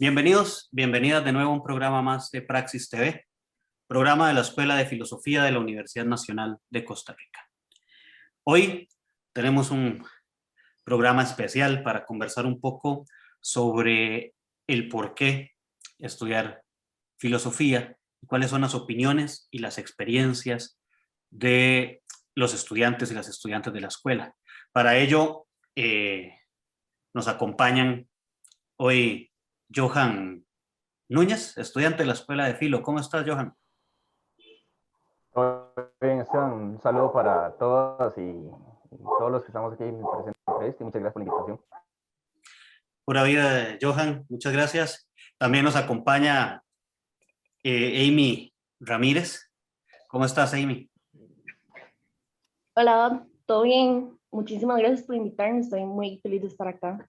Bienvenidos, bienvenidas de nuevo a un programa más de Praxis TV, programa de la Escuela de Filosofía de la Universidad Nacional de Costa Rica. Hoy tenemos un programa especial para conversar un poco sobre el por qué estudiar filosofía y cuáles son las opiniones y las experiencias de los estudiantes y las estudiantes de la escuela. Para ello nos acompañan hoy Johan Núñez, estudiante de la Escuela de Filo. ¿Cómo estás, Johan? Todo bien, Esteban. Un saludo para todas y todos los que estamos aquí presentes en la entrevista y muchas gracias por la invitación. Pura vida, Johan, muchas gracias. También nos acompaña Amy Ramírez. ¿Cómo estás, Amy? Hola, ¿todo bien? Muchísimas gracias por invitarme, estoy muy feliz de estar acá.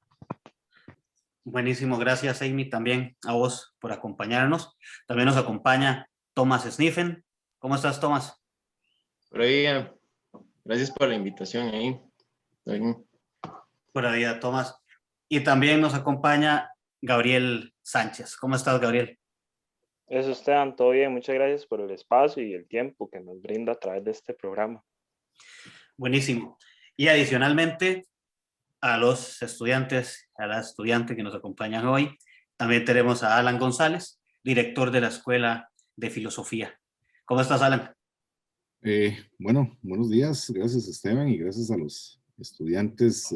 Buenísimo, gracias, Amy, también a vos por acompañarnos. También nos acompaña Thomas Sniffen. ¿Cómo estás, Thomas? Buenos días, gracias por la invitación ahí. Pura vida, Thomas. Y también nos acompaña Gabriel Sánchez. ¿Cómo estás, Gabriel? Eso, Esteban, todo bien. Muchas gracias por el espacio y el tiempo que nos brinda a través de este programa. Buenísimo. Y adicionalmente, a los estudiantes, a la estudiante que nos acompañan hoy, también tenemos a Alan González, director de la Escuela de Filosofía. ¿Cómo estás, Alan? Bueno, buenos días. Gracias, Esteban, y gracias a los estudiantes,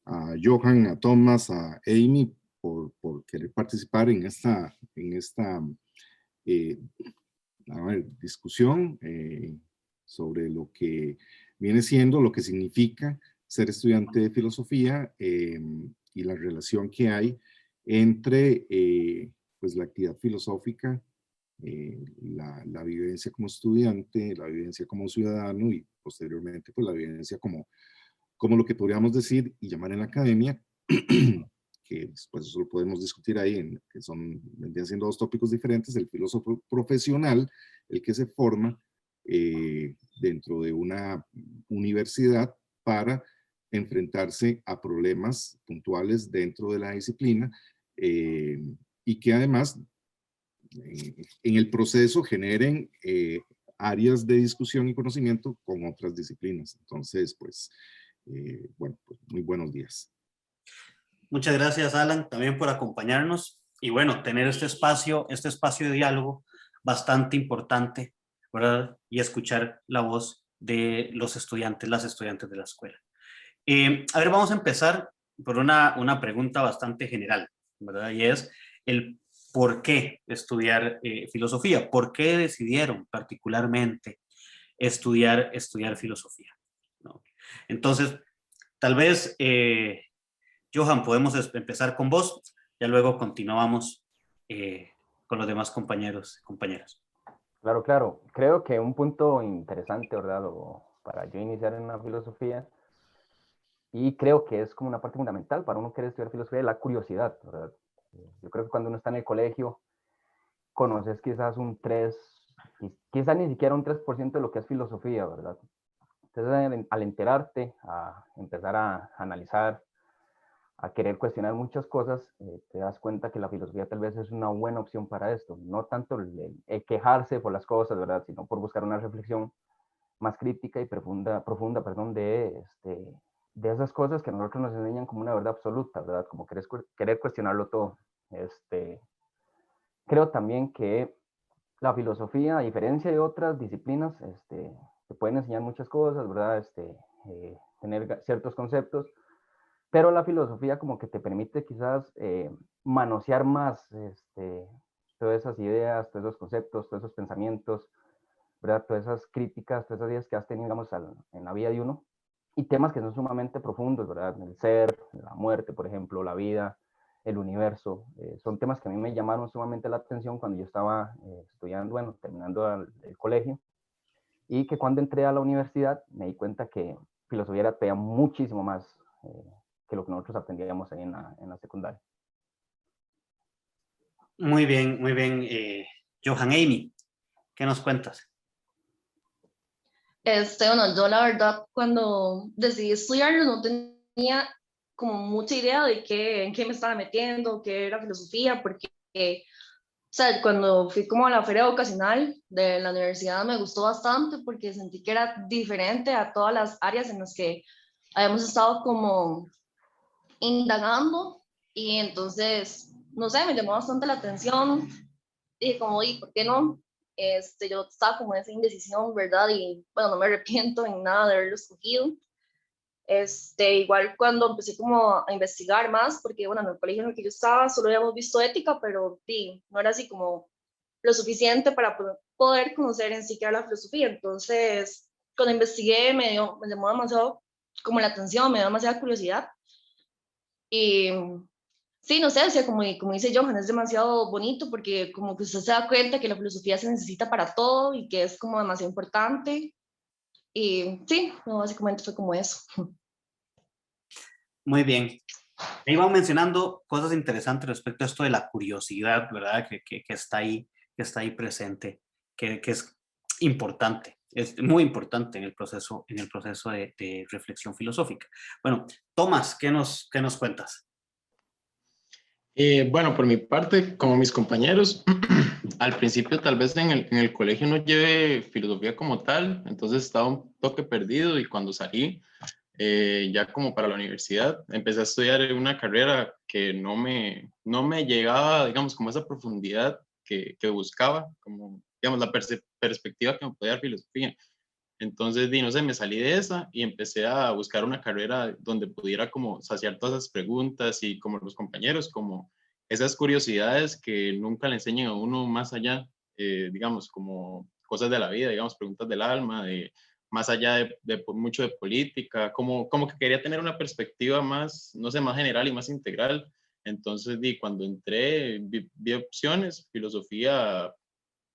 a Johan, a Thomas, a Amy, por querer participar en esta discusión sobre lo que viene siendo, lo que significa ser estudiante de filosofía y la relación que hay entre pues la actividad filosófica, la vivencia como estudiante, la vivencia como ciudadano y posteriormente pues la vivencia como lo que podríamos decir y llamar en la academia, que pues eso lo podemos discutir ahí, que vendrían siendo dos tópicos diferentes: el filósofo profesional, el que se forma dentro de una universidad para enfrentarse a problemas puntuales dentro de la disciplina y que además en el proceso generen áreas de discusión y conocimiento con otras disciplinas. Entonces, pues, bueno, pues muy buenos días. Muchas gracias, Alan, también por acompañarnos y bueno, tener este espacio de diálogo bastante importante, ¿verdad? Y escuchar la voz de los estudiantes, las estudiantes de la escuela. A ver, vamos a empezar por una pregunta bastante general, ¿verdad? Y es el por qué estudiar filosofía, por qué decidieron particularmente estudiar filosofía, ¿no? Entonces, tal vez, Johan, podemos empezar con vos, ya luego continuamos con los demás compañeros y compañeras. Claro. Creo que un punto interesante, ¿verdad? Para yo iniciar en la filosofía, y creo que es como una parte fundamental para uno querer estudiar filosofía, es la curiosidad, ¿verdad? Yo creo que cuando uno está en el colegio, conoces quizás quizás ni siquiera un 3% de lo que es filosofía, ¿verdad? Entonces, al enterarte, a empezar a analizar, a querer cuestionar muchas cosas, te das cuenta que la filosofía tal vez es una buena opción para esto. No tanto el quejarse por las cosas, ¿verdad? Sino por buscar una reflexión más crítica y profunda, perdón, de esas cosas que a nosotros nos enseñan como una verdad absoluta, ¿verdad? Como querer cuestionarlo todo. Creo también que la filosofía, a diferencia de otras disciplinas, te pueden enseñar muchas cosas, ¿verdad? Tener ciertos conceptos, pero la filosofía como que te permite quizás manosear más todas esas ideas, todos esos conceptos, todos esos pensamientos, ¿verdad? Todas esas críticas, todas esas ideas que has tenido, digamos, en la vida de uno, y temas que son sumamente profundos, ¿verdad? El ser, la muerte, por ejemplo, la vida, el universo, son temas que a mí me llamaron sumamente la atención cuando yo estaba estudiando, bueno, terminando el colegio, y que cuando entré a la universidad me di cuenta que filosofía era todavía muchísimo más que lo que nosotros aprendíamos ahí en la secundaria. Muy bien, Johan. Amy, ¿qué nos cuentas? Bueno, yo la verdad cuando decidí estudiarlo no tenía como mucha idea de en qué me estaba metiendo, qué era filosofía, porque, o sea, cuando fui como a la feria vocacional de la universidad me gustó bastante porque sentí que era diferente a todas las áreas en las que habíamos estado como indagando y entonces, no sé, me llamó bastante la atención y como, ¿y por qué no? Yo estaba como en esa indecisión, ¿verdad? Y bueno, no me arrepiento en nada de haberlo escogido. Igual cuando empecé como a investigar más, porque bueno, en el colegio en el que yo estaba solo habíamos visto ética, pero sí, no era así como lo suficiente para poder conocer en sí qué era la filosofía. Entonces, cuando investigué me llamó demasiado como la atención, me dio demasiada curiosidad. Y sí, no sé, o sea, como dice Johan, es demasiado bonito porque como que usted se da cuenta que la filosofía se necesita para todo y que es como demasiado importante. Y sí, no, básicamente fue como eso. Muy bien. Ahí vamos mencionando cosas interesantes respecto a esto de la curiosidad, ¿verdad? Que está ahí presente, que es importante, es muy importante en el proceso de reflexión filosófica. Bueno, Tomás, qué nos cuentas? Bueno, por mi parte, como mis compañeros, al principio tal vez en el colegio no llevé filosofía como tal, entonces estaba un toque perdido y cuando salí, ya como para la universidad, empecé a estudiar una carrera que no me llegaba, digamos, como esa profundidad que buscaba, como, digamos, la perspectiva que me podía dar filosofía. Entonces, no sé, me salí de esa y empecé a buscar una carrera donde pudiera como saciar todas esas preguntas y como los compañeros, como esas curiosidades que nunca le enseñan a uno más allá, digamos, como cosas de la vida, digamos, preguntas del alma, de más allá de mucho de política, como que quería tener una perspectiva más, no sé, más general y más integral. Entonces, cuando entré, vi opciones, filosofía,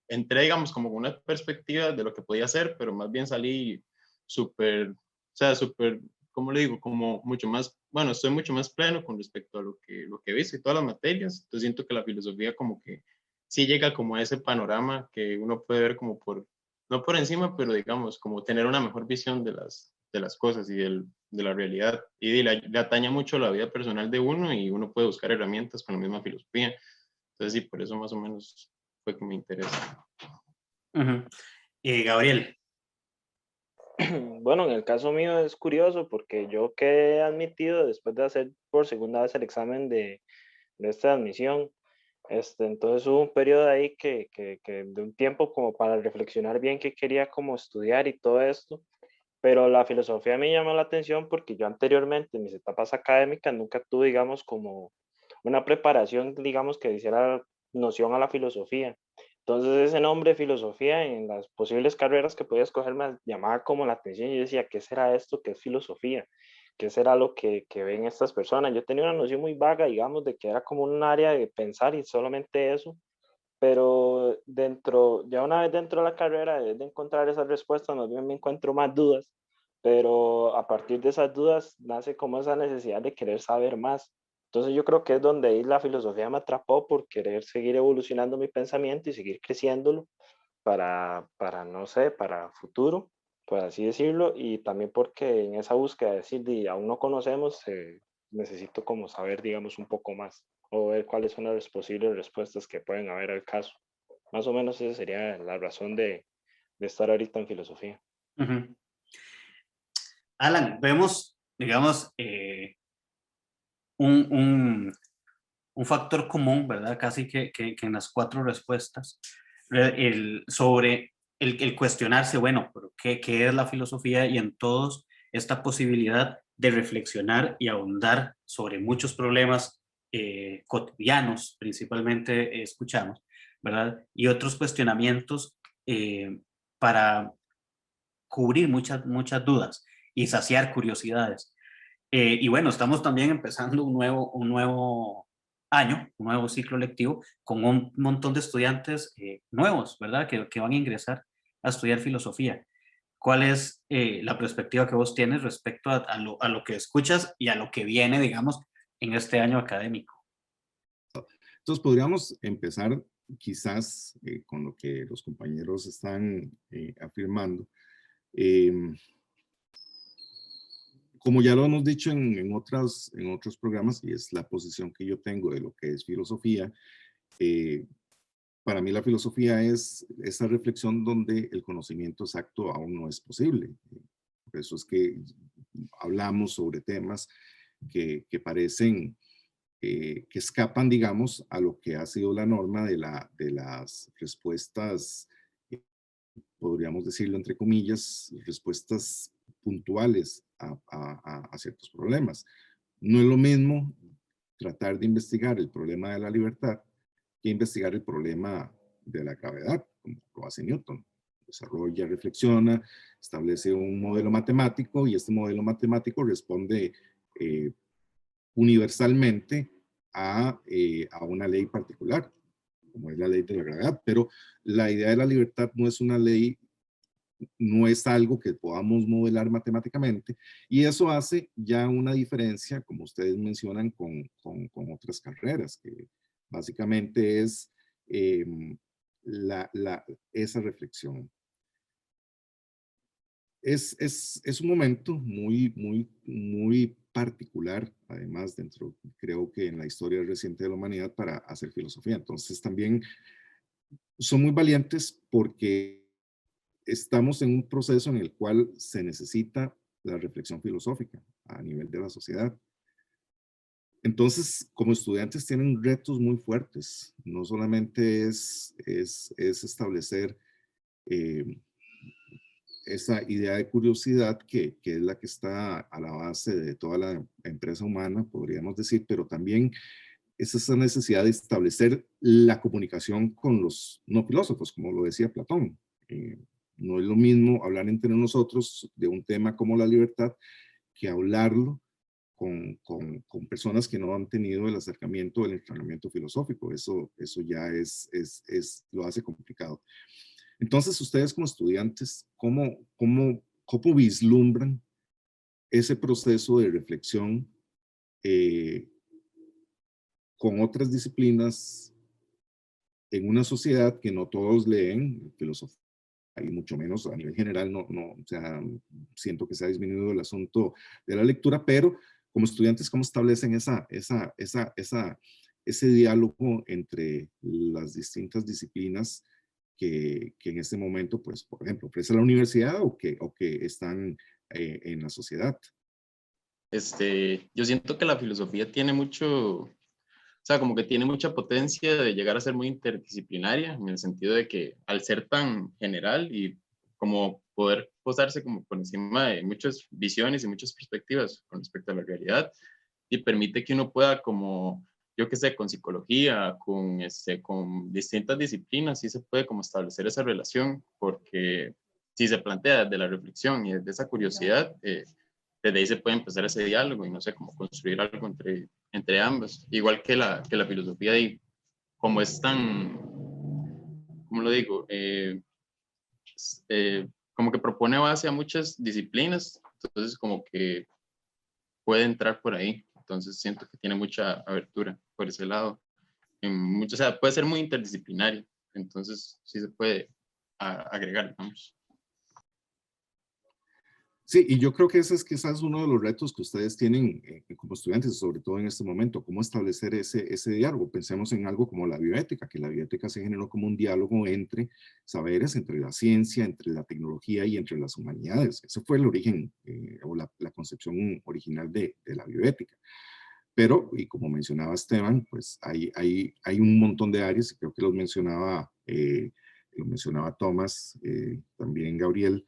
entré, digamos, como con una perspectiva de lo que podía hacer, pero más bien salí súper, o sea, súper, ¿cómo le digo? Como mucho más, bueno, estoy mucho más pleno con respecto a lo que he visto y todas las materias. Entonces siento que la filosofía como que sí llega como a ese panorama que uno puede ver como por, no por encima, pero digamos, como tener una mejor visión de las cosas y de la realidad. Y le ataña mucho la vida personal de uno y uno puede buscar herramientas con la misma filosofía. Entonces sí, por eso más o menos fue que me interesa. Uh-huh. Gabriel. Bueno, en el caso mío es curioso porque yo quedé admitido después de hacer por segunda vez el examen de esta admisión. Entonces hubo un periodo ahí que de un tiempo como para reflexionar bien qué quería como estudiar y todo esto, pero la filosofía me llamó la atención porque yo anteriormente en mis etapas académicas nunca tuve, digamos, como una preparación, digamos, que hiciera noción a la filosofía. Entonces ese nombre filosofía en las posibles carreras que podía escoger me llamaba como la atención. Yo decía, ¿qué será esto? ¿Qué es filosofía? ¿Qué será lo que ven estas personas? Yo tenía una noción muy vaga, digamos, de que era como un área de pensar y solamente eso, pero ya una vez dentro de la carrera, de encontrar esas respuestas, más bien me encuentro más dudas, pero a partir de esas dudas nace como esa necesidad de querer saber más. Entonces yo creo que es donde ahí la filosofía me atrapó por querer seguir evolucionando mi pensamiento y seguir creciéndolo no sé, para futuro, por así decirlo, y también porque en esa búsqueda de decir, aún no conocemos, necesito como saber, digamos, un poco más o ver cuáles son las posibles respuestas que pueden haber al caso. Más o menos esa sería la razón de estar ahorita en filosofía. Uh-huh. Alan, vemos, digamos, un factor común, ¿verdad? Casi que en las cuatro respuestas, sobre el cuestionarse, bueno, pero ¿qué es la filosofía? Y en todos esta posibilidad de reflexionar y ahondar sobre muchos problemas cotidianos, principalmente escuchamos, ¿verdad? Y otros cuestionamientos para cubrir muchas dudas y saciar curiosidades. Y bueno, estamos también empezando un nuevo año, un nuevo ciclo lectivo con un montón de estudiantes nuevos, ¿verdad? Que van a ingresar a estudiar filosofía. ¿Cuál es la perspectiva que vos tienes respecto a lo que escuchas y a lo que viene, digamos, en este año académico? Entonces podríamos empezar quizás con lo que los compañeros están afirmando. como ya lo hemos dicho en otros programas, y es la posición que yo tengo de lo que es filosofía, para mí la filosofía es esa reflexión donde el conocimiento exacto aún no es posible. Por eso es que hablamos sobre temas que parecen, que escapan, digamos, a lo que ha sido la norma de las respuestas, podríamos decirlo entre comillas, respuestas puntuales a ciertos problemas. No es lo mismo tratar de investigar el problema de la libertad que investigar el problema de la gravedad, como lo hace Newton. Desarrolla, reflexiona, establece un modelo matemático y este modelo matemático responde universalmente a una ley particular, como es la ley de la gravedad. Pero la idea de la libertad no es una ley, no es algo que podamos modelar matemáticamente, y eso hace ya una diferencia, como ustedes mencionan, con otras carreras, que básicamente es eh, esa reflexión. Es un momento muy particular, además, creo que en la historia reciente de la humanidad para hacer filosofía. Entonces también son muy valientes porque estamos en un proceso en el cual se necesita la reflexión filosófica a nivel de la sociedad. Entonces, como estudiantes tienen retos muy fuertes. No solamente es establecer esa idea de curiosidad que es la que está a la base de toda la empresa humana, podríamos decir, pero también es esa necesidad de establecer la comunicación con los no filósofos, como lo decía Platón. No es lo mismo hablar entre nosotros de un tema como la libertad que hablarlo con personas que no han tenido el acercamiento, el entrenamiento filosófico. Eso ya lo hace complicado. Entonces, ustedes como estudiantes, ¿cómo vislumbran ese proceso de reflexión con otras disciplinas en una sociedad que no todos leen filosofía, y mucho menos a nivel general? O sea, siento que se ha disminuido el asunto de la lectura, pero como estudiantes, ¿cómo establecen ese diálogo entre las distintas disciplinas que en este momento, pues, por ejemplo, ofrece la universidad o que están en la sociedad? Yo siento que la filosofía tiene mucho, o sea, como que tiene mucha potencia de llegar a ser muy interdisciplinaria, en el sentido de que al ser tan general y como poder posarse como por encima de muchas visiones y muchas perspectivas con respecto a la realidad, y permite que uno pueda como, yo qué sé, con psicología, con distintas disciplinas, sí se puede como establecer esa relación, porque si se plantea desde la reflexión y desde esa curiosidad, desde ahí se puede empezar ese diálogo y no sé, cómo construir algo entre ambos. Igual que la filosofía, y como es tan, ¿cómo lo digo? Como que propone base a muchas disciplinas, entonces como que puede entrar por ahí. Entonces siento que tiene mucha abertura por ese lado. O sea, puede ser muy interdisciplinario, entonces sí se puede agregar, vamos. Sí, y yo creo que ese es quizás uno de los retos que ustedes tienen como estudiantes, sobre todo en este momento, cómo establecer ese diálogo. Pensemos en algo como la bioética, que la bioética se generó como un diálogo entre saberes, entre la ciencia, entre la tecnología y entre las humanidades. Ese fue el origen o la concepción original de la bioética. Pero, y como mencionaba Esteban, pues hay un montón de áreas, y creo que lo mencionaba Tomás, también Gabriel.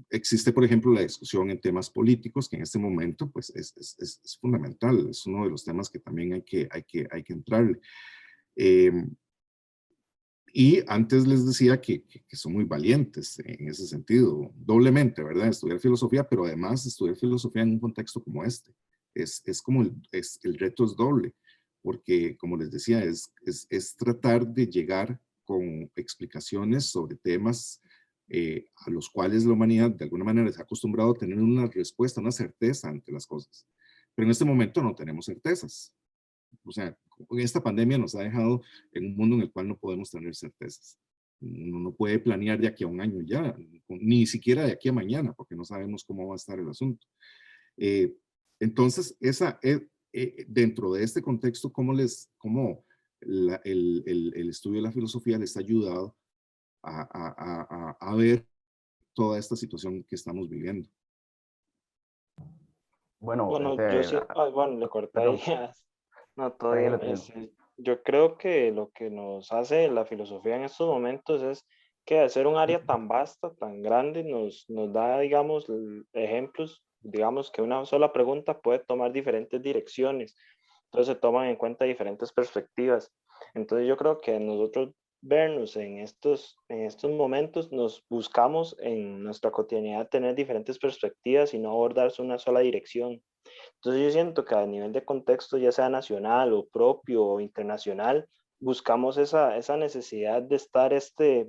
Existe, por ejemplo, la discusión en temas políticos, que en este momento pues, es fundamental, es uno de los temas que también hay que entrarle. Y antes les decía que son muy valientes en ese sentido, doblemente, ¿verdad? Estudiar filosofía, pero además estudiar filosofía en un contexto como este. Es como el reto es doble, porque como les decía, es tratar de llegar con explicaciones sobre temas a los cuales la humanidad de alguna manera se ha acostumbrado a tener una respuesta, una certeza ante las cosas. Pero en este momento no tenemos certezas. O sea, esta pandemia nos ha dejado en un mundo en el cual no podemos tener certezas. Uno no puede planear de aquí a un año ya, ni siquiera de aquí a mañana, porque no sabemos cómo va a estar el asunto. Entonces, dentro de este contexto, ¿cómo el estudio de la filosofía les ha ayudado a ver toda esta situación que estamos viviendo? Bueno, Bueno, yo sí, bueno, le corté ahí. perdón, No, todo tranquilo, bien. tranquilo. Yo creo que lo que nos hace la filosofía en estos momentos es que al ser un área tan vasta, tan grande, nos da, digamos, ejemplos, digamos que una sola pregunta puede tomar diferentes direcciones, entonces se toman en cuenta diferentes perspectivas. Entonces yo creo que nosotros vernos en estos momentos nos buscamos en nuestra cotidianidad tener diferentes perspectivas y no abordarse una sola dirección. Entonces yo siento que a nivel de contexto, ya sea nacional o propio o internacional, buscamos esa necesidad de estar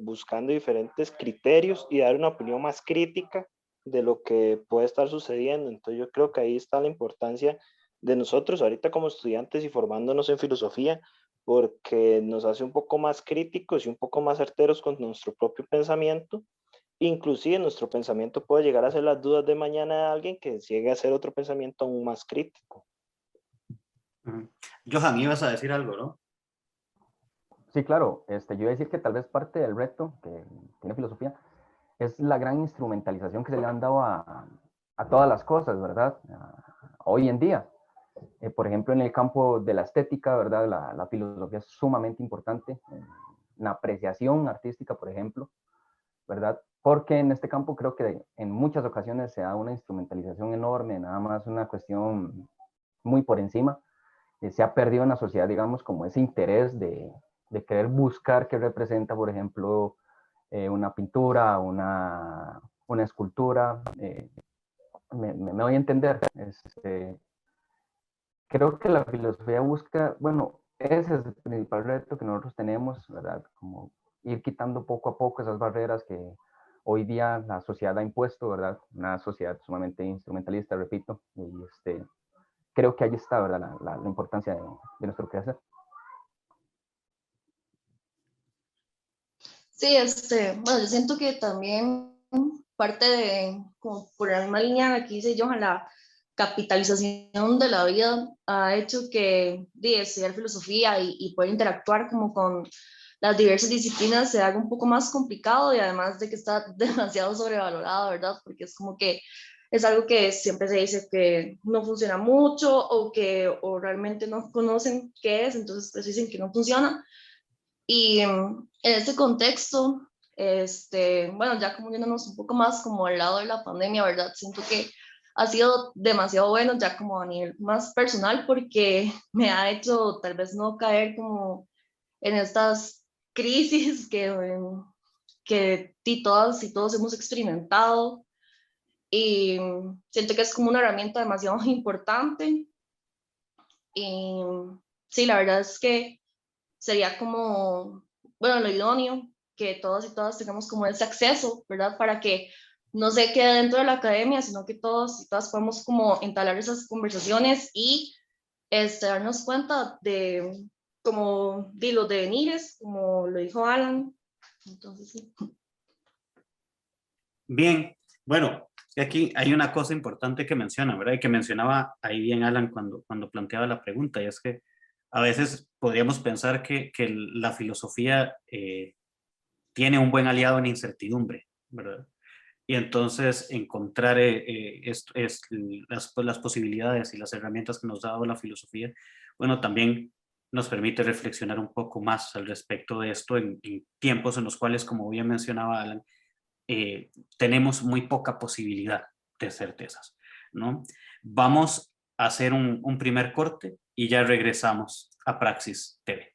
buscando diferentes criterios y dar una opinión más crítica de lo que puede estar sucediendo. Entonces yo creo que ahí está la importancia de nosotros ahorita como estudiantes y formándonos en filosofía, porque nos hace un poco más críticos y un poco más certeros con nuestro propio pensamiento. Inclusive nuestro pensamiento puede llegar a ser las dudas de mañana de alguien que llegue a ser otro pensamiento aún más crítico. Johan, ibas a decir algo, ¿no? Sí, claro. Yo iba a decir que tal vez parte del reto que tiene filosofía es la gran instrumentalización que se le han dado a todas las cosas, ¿verdad? Hoy en día. Por ejemplo, en el campo de la estética, ¿verdad? La filosofía es sumamente importante. En la apreciación artística, por ejemplo, ¿verdad? Porque en este campo creo que en muchas ocasiones se da una instrumentalización enorme, nada más una cuestión muy por encima. Se ha perdido en la sociedad, digamos, como ese interés de querer buscar qué representa, por ejemplo, una pintura, una escultura. Me voy a entender. Creo que la filosofía busca, bueno, ese es el principal reto que nosotros tenemos, ¿verdad? Como ir quitando poco a poco esas barreras que hoy día la sociedad ha impuesto, ¿verdad? Una sociedad sumamente instrumentalista, repito, y creo que ahí está, ¿verdad? La importancia de nuestro quehacer. Sí, bueno, yo siento que también parte de, como por la misma línea que dice Johan, la capitalización de la vida ha hecho que estudiar filosofía y poder interactuar como con las diversas disciplinas se haga un poco más complicado y además de que está demasiado sobrevalorado, ¿verdad? Porque es como que es algo que siempre se dice que no funciona mucho o realmente no conocen qué es, entonces pues dicen que no funciona. Y en este contexto, bueno, ya como yéndonos un poco más como al lado de la pandemia, ¿verdad? Siento que ha sido demasiado bueno ya como a nivel más personal porque me ha hecho tal vez no caer como en estas crisis que todas y todos hemos experimentado. Y siento que es como una herramienta demasiado importante. Y sí, la verdad es que sería como, bueno, lo idóneo que todos y todas tengamos como ese acceso, ¿verdad? Para que no se quede dentro de la academia, sino que todos y todas podamos como entablar esas conversaciones y darnos cuenta de como de los devenires, como lo dijo Alan. Entonces, sí. Bien, bueno, aquí hay una cosa importante que menciona, ¿verdad? Y que mencionaba ahí bien Alan cuando planteaba la pregunta, y es que a veces podríamos pensar que la filosofía tiene un buen aliado en incertidumbre, ¿verdad? Y entonces encontrar las posibilidades y las herramientas que nos ha dado la filosofía, bueno, también nos permite reflexionar un poco más al respecto de esto en tiempos en los cuales, como bien mencionaba Alan, tenemos muy poca posibilidad de certezas, ¿no? Vamos a hacer un primer corte y ya regresamos a Praxis TV.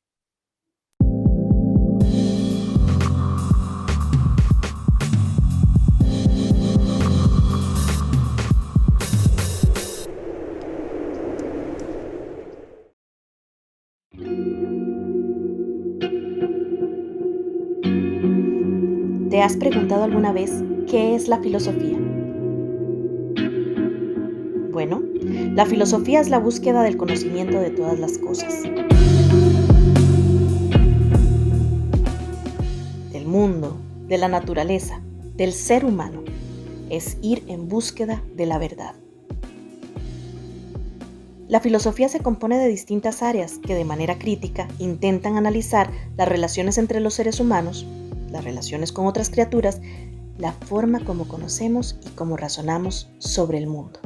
¿Te has preguntado alguna vez qué es la filosofía? Bueno, la filosofía es la búsqueda del conocimiento de todas las cosas. Del mundo mundo, de la naturaleza, del ser humano, es ir en búsqueda de la verdad. La filosofía se compone de distintas áreas que de manera crítica intentan analizar las relaciones entre los seres humanos, las relaciones con otras criaturas, la forma como conocemos y cómo razonamos sobre el mundo.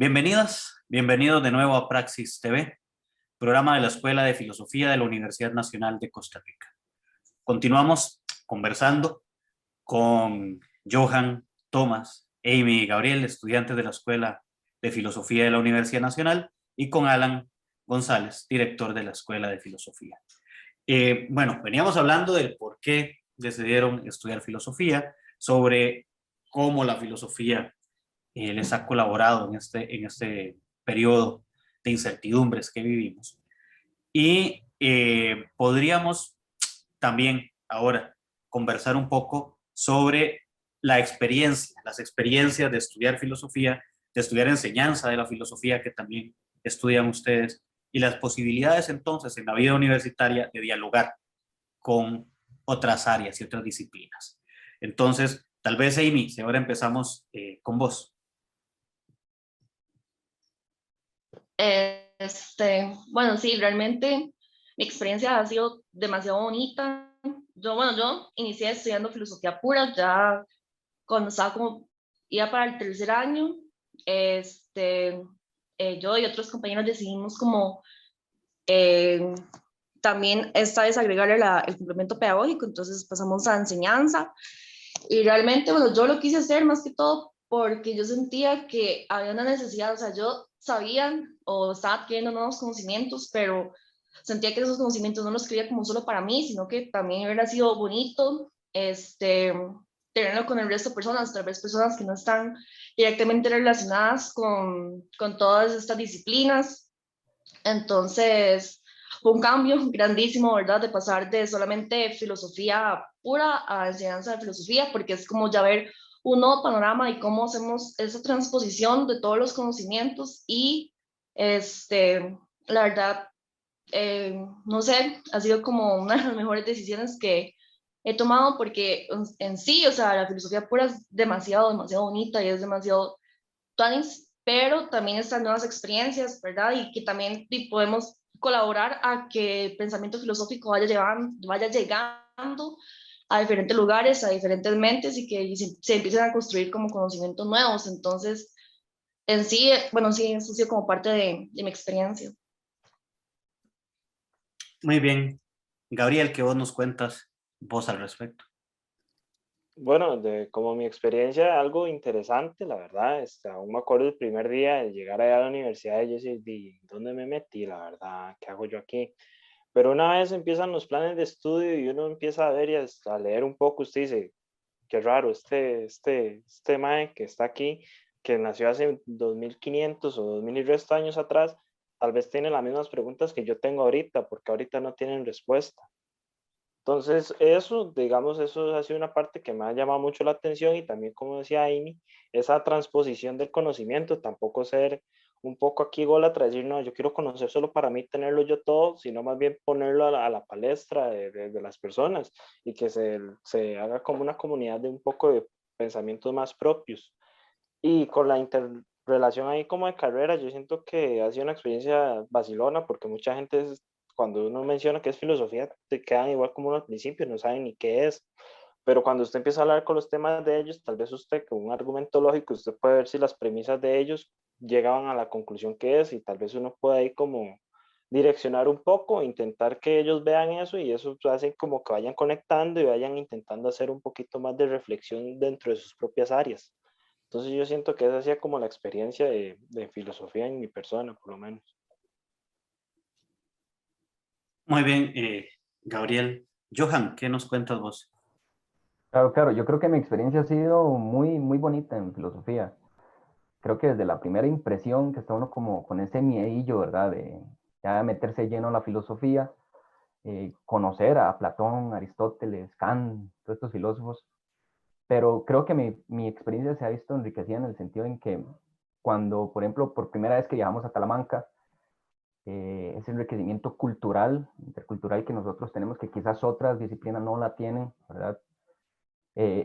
Bienvenidas, bienvenidos de nuevo a Praxis TV, programa de la Escuela de Filosofía de la Universidad Nacional de Costa Rica. Continuamos conversando con Johan, Tomás, Amy y Gabriel, estudiantes de la Escuela de Filosofía de la Universidad Nacional, y con Alan González, director de la Escuela de Filosofía. Bueno, veníamos hablando del por qué decidieron estudiar filosofía, sobre cómo la filosofía les ha colaborado en este periodo de incertidumbres que vivimos. Y podríamos también ahora conversar un poco sobre la experiencia, las experiencias de estudiar filosofía, de estudiar enseñanza de la filosofía que también estudian ustedes, y las posibilidades entonces en la vida universitaria de dialogar con otras áreas y otras disciplinas. Entonces, tal vez Amy, si ahora empezamos con vos. Bueno, sí, realmente mi experiencia ha sido demasiado bonita. Yo inicié estudiando filosofía pura ya cuando estaba como, iba para el tercer año. Yo y otros compañeros decidimos como eh, también esta vez agregarle el complemento pedagógico, entonces pasamos a enseñanza. Y realmente, bueno, yo lo quise hacer más que todo porque yo sentía que había una necesidad, o sea, yo sabía o estaba adquiriendo nuevos conocimientos, pero sentía que esos conocimientos no los quería como solo para mí, sino que también hubiera sido bonito tenerlo con el resto de personas, tal vez personas que no están directamente relacionadas con todas estas disciplinas. Entonces, fue un cambio grandísimo, ¿verdad? De pasar de solamente filosofía pura a enseñanza de filosofía, porque es como ya ver un nuevo panorama y cómo hacemos esa transposición de todos los conocimientos y, la verdad, no sé, ha sido como una de las mejores decisiones que he tomado porque en sí, o sea, la filosofía pura es demasiado, demasiado bonita y es demasiado tuanis, pero también estas nuevas experiencias, ¿verdad? Y que también podemos colaborar a que el pensamiento filosófico vaya llegando a diferentes lugares, a diferentes mentes y que se empiecen a construir como conocimientos nuevos. Entonces, en sí, bueno, sí, eso ha sido como parte de mi experiencia. Muy bien. Gabriel, ¿qué vos nos cuentas vos al respecto? Bueno, como mi experiencia, algo interesante, la verdad, aún me acuerdo el primer día de llegar allá a la universidad y yo decía, ¿dónde me metí? La verdad, ¿qué hago yo aquí? Pero una vez empiezan los planes de estudio y uno empieza a ver y a leer un poco, usted dice, qué raro, este mae que está aquí, que nació hace 2500 o 2000 y resto años atrás, tal vez tiene las mismas preguntas que yo tengo ahorita, porque ahorita no tienen respuesta. Entonces, eso, digamos, eso ha sido una parte que me ha llamado mucho la atención y también, como decía Amy, esa transposición del conocimiento, tampoco ser un poco aquí ególatra, decir, no, yo quiero conocer solo para mí, tenerlo yo todo, sino más bien ponerlo a la palestra de las personas y que se haga como una comunidad de un poco de pensamientos más propios. Y con la interrelación ahí como de carrera, yo siento que ha sido una experiencia vacilona porque mucha gente cuando uno menciona que es filosofía, te quedan igual como uno al principio, no saben ni qué es. Pero cuando usted empieza a hablar con los temas de ellos, tal vez usted con un argumento lógico, usted puede ver si las premisas de ellos llegaban a la conclusión que es y tal vez uno puede ahí como direccionar un poco, intentar que ellos vean eso y eso hace como que vayan conectando y vayan intentando hacer un poquito más de reflexión dentro de sus propias áreas. Entonces yo siento que esa hacía como la experiencia de filosofía en mi persona, por lo menos. Muy bien, Gabriel. Johan, ¿qué nos cuentas vos? Claro, claro, yo creo que mi experiencia ha sido muy, muy bonita en filosofía. creo que desde la primera impresión que está uno como con ese miedillo, ¿verdad? De ya meterse lleno a la filosofía, conocer a Platón, Aristóteles, Kant, todos estos filósofos, pero creo que mi experiencia se ha visto enriquecida en el sentido en que cuando, por ejemplo, por primera vez que viajamos a Talamanca, ese enriquecimiento cultural, intercultural que nosotros tenemos, que quizás otras disciplinas no la tienen, ¿verdad?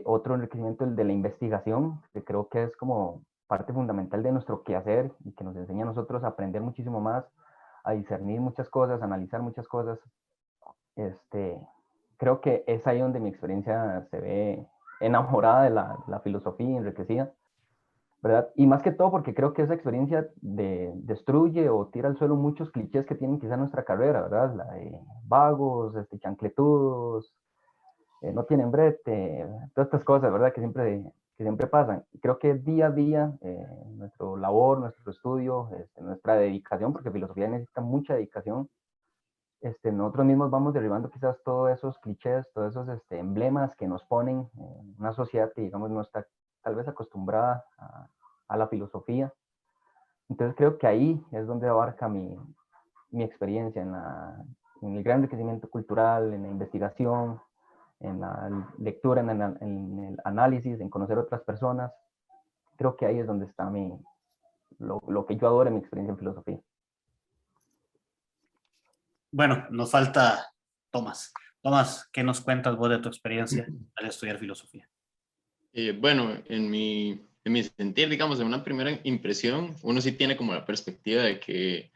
Otro enriquecimiento, el de la investigación, que creo que es como parte fundamental de nuestro quehacer y que nos enseña a nosotros a aprender muchísimo más, a discernir muchas cosas, a analizar muchas cosas. Creo que es ahí donde mi experiencia se ve enamorada de la filosofía, enriquecida, ¿verdad? Y más que todo porque creo que esa experiencia destruye o tira al suelo muchos clichés que tienen quizá nuestra carrera, ¿verdad? La de vagos, chancletudos, no tienen brete, todas estas cosas, ¿verdad? Que siempre pasan. Creo que día a día, nuestro labor, nuestro estudio, nuestra dedicación, porque filosofía necesita mucha dedicación, nosotros mismos vamos derribando quizás todos esos clichés, todos esos emblemas que nos ponen en una sociedad que, digamos, no está tal vez acostumbrada a la filosofía. Entonces creo que ahí es donde abarca mi experiencia en el gran enriquecimiento cultural, en la investigación, en la lectura, en el análisis, en conocer otras personas. Creo que ahí es donde está lo que yo adoro en mi experiencia en filosofía. Bueno, nos falta Tomás. Tomás, ¿qué nos cuentas vos de tu experiencia al estudiar filosofía? Bueno, en mi sentir, digamos, en una primera impresión, uno sí tiene como la perspectiva de que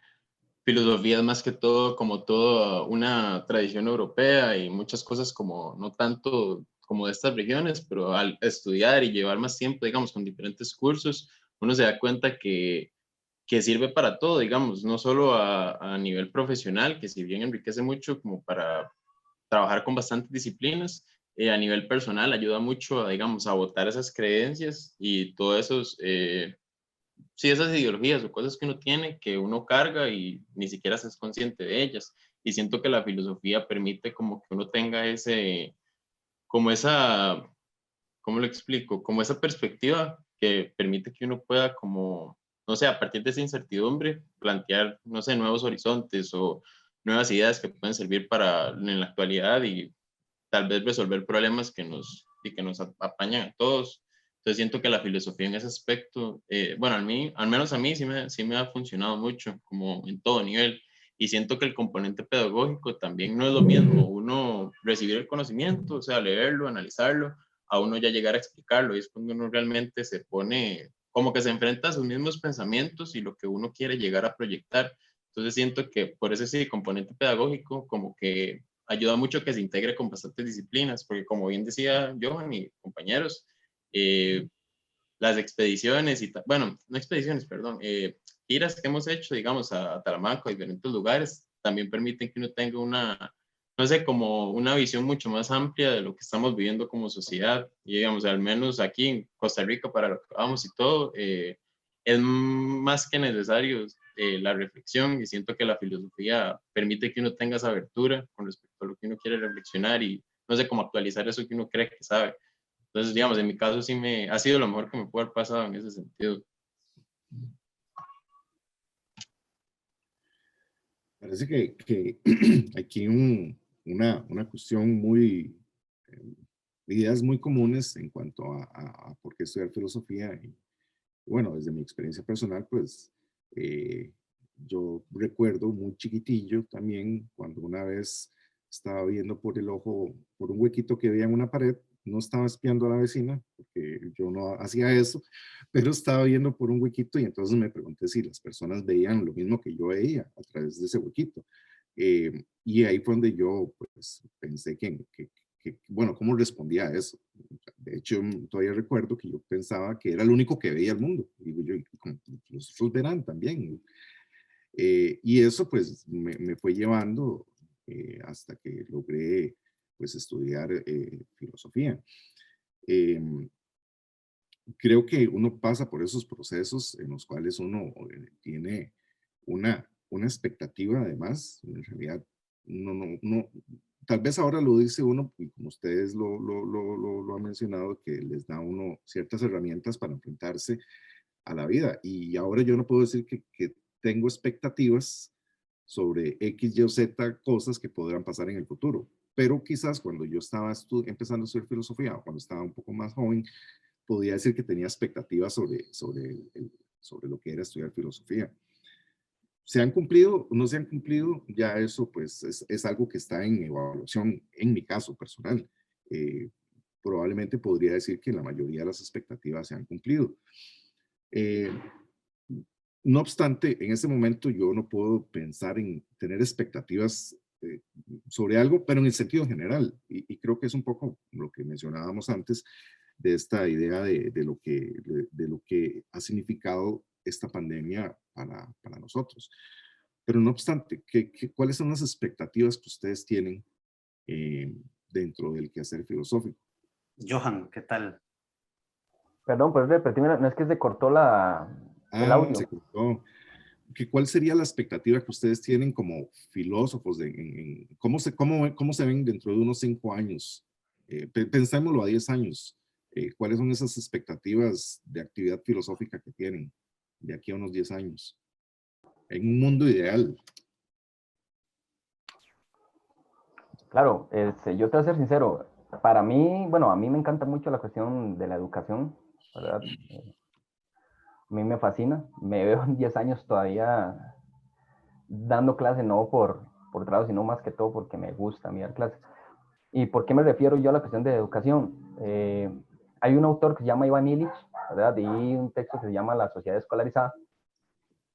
filosofía es más que todo como toda una tradición europea y muchas cosas como no tanto como de estas regiones, pero al estudiar y llevar más tiempo, digamos, con diferentes cursos, uno se da cuenta que sirve para todo, digamos, no solo a nivel profesional, que si bien enriquece mucho como para trabajar con bastantes disciplinas, a nivel personal ayuda mucho a, digamos, a botar esas creencias y todos esos, sí, esas ideologías o cosas que uno tiene, que uno carga y ni siquiera se es consciente de ellas. Y siento que la filosofía permite como que uno tenga ese, como esa, ¿cómo lo explico? Como esa perspectiva que permite que uno pueda como, no sé, a partir de esa incertidumbre, plantear, no sé, nuevos horizontes o nuevas ideas que pueden servir para en la actualidad y tal vez resolver problemas que nos apañan a todos. Entonces siento que la filosofía en ese aspecto, bueno, al menos a mí sí me ha funcionado mucho, como en todo nivel. Y siento que el componente pedagógico también no es lo mismo, uno recibir el conocimiento, o sea, leerlo, analizarlo, a uno ya llegar a explicarlo, y es cuando uno realmente se pone, como que se enfrenta a sus mismos pensamientos y lo que uno quiere llegar a proyectar. Entonces siento que por ese sí, componente pedagógico, como que ayuda mucho que se integre con bastantes disciplinas, porque como bien decía Johan y compañeros, las expediciones y, bueno, no expediciones, perdón, giras que hemos hecho, digamos, a Talamanca, a diferentes lugares, también permiten que uno tenga una, no sé, como una visión mucho más amplia de lo que estamos viviendo como sociedad. Y digamos, al menos aquí en Costa Rica, para lo que vamos y todo, es más que necesario la reflexión y siento que la filosofía permite que uno tenga esa abertura con respecto a lo que uno quiere reflexionar y, no sé, cómo actualizar eso que uno cree que sabe. Entonces, digamos, en mi caso sí ha sido lo mejor que me puede haber pasado en ese sentido. Parece que aquí una cuestión muy, ideas muy comunes en cuanto a por qué estudiar filosofía. Y bueno, desde mi experiencia personal, pues yo recuerdo muy chiquitillo también cuando una vez estaba viendo por el ojo, por un huequito que veía en una pared, no estaba espiando a la vecina, porque yo no hacía eso, pero estaba viendo por un huequito y entonces me pregunté si las personas veían lo mismo que yo veía a través de ese huequito. Y ahí fue donde yo pues, pensé bueno, ¿cómo respondía a eso? De hecho, todavía recuerdo que yo pensaba que era el único que veía el mundo. Digo yo, los otros verán también. Y eso pues me fue llevando hasta que logré pues estudiar filosofía. Eh, Creo que uno pasa por esos procesos en los cuales uno tiene una expectativa además, en realidad, no, tal vez ahora lo dice uno, y como ustedes lo han mencionado, que les da a uno ciertas herramientas para enfrentarse a la vida. Y ahora yo no puedo decir que tengo expectativas sobre X, Y o Z cosas que podrán pasar en el futuro. Pero quizás cuando yo estaba empezando a estudiar filosofía, o cuando estaba un poco más joven, podía decir que tenía expectativas sobre lo que era estudiar filosofía. ¿Se han cumplido o no se han cumplido? Ya eso pues es algo que está en evaluación en mi caso personal. Probablemente podría decir que la mayoría de las expectativas se han cumplido. No obstante, en ese momento yo no puedo pensar en tener expectativas sobre algo, pero en el sentido general. Y creo que es un poco lo que mencionábamos antes de esta idea de lo que ha significado esta pandemia para nosotros. Pero no obstante, ¿cuáles son las expectativas que ustedes tienen dentro del quehacer filosófico? Johan, ¿qué tal? Perdón, ¿puedes repetirme? No es que se cortó el audio. Se cortó. ¿Cuál sería la expectativa que ustedes tienen como filósofos? ¿Cómo se ven dentro de unos 5 años? Pensémoslo a 10 años. ¿Cuáles son esas expectativas de actividad filosófica que tienen de aquí a unos 10 años? En un mundo ideal. Claro, yo te voy a ser sincero. Para mí, bueno, a mí me encanta mucho la cuestión de la educación, ¿verdad? A mí me fascina. Me veo en 10 años todavía dando clase, no por trabajo, sino más que todo porque me gusta a mí dar clases. ¿Y por qué me refiero yo a la cuestión de educación? Hay un autor que se llama Ivan Illich, ¿verdad? Y un texto que se llama La sociedad escolarizada,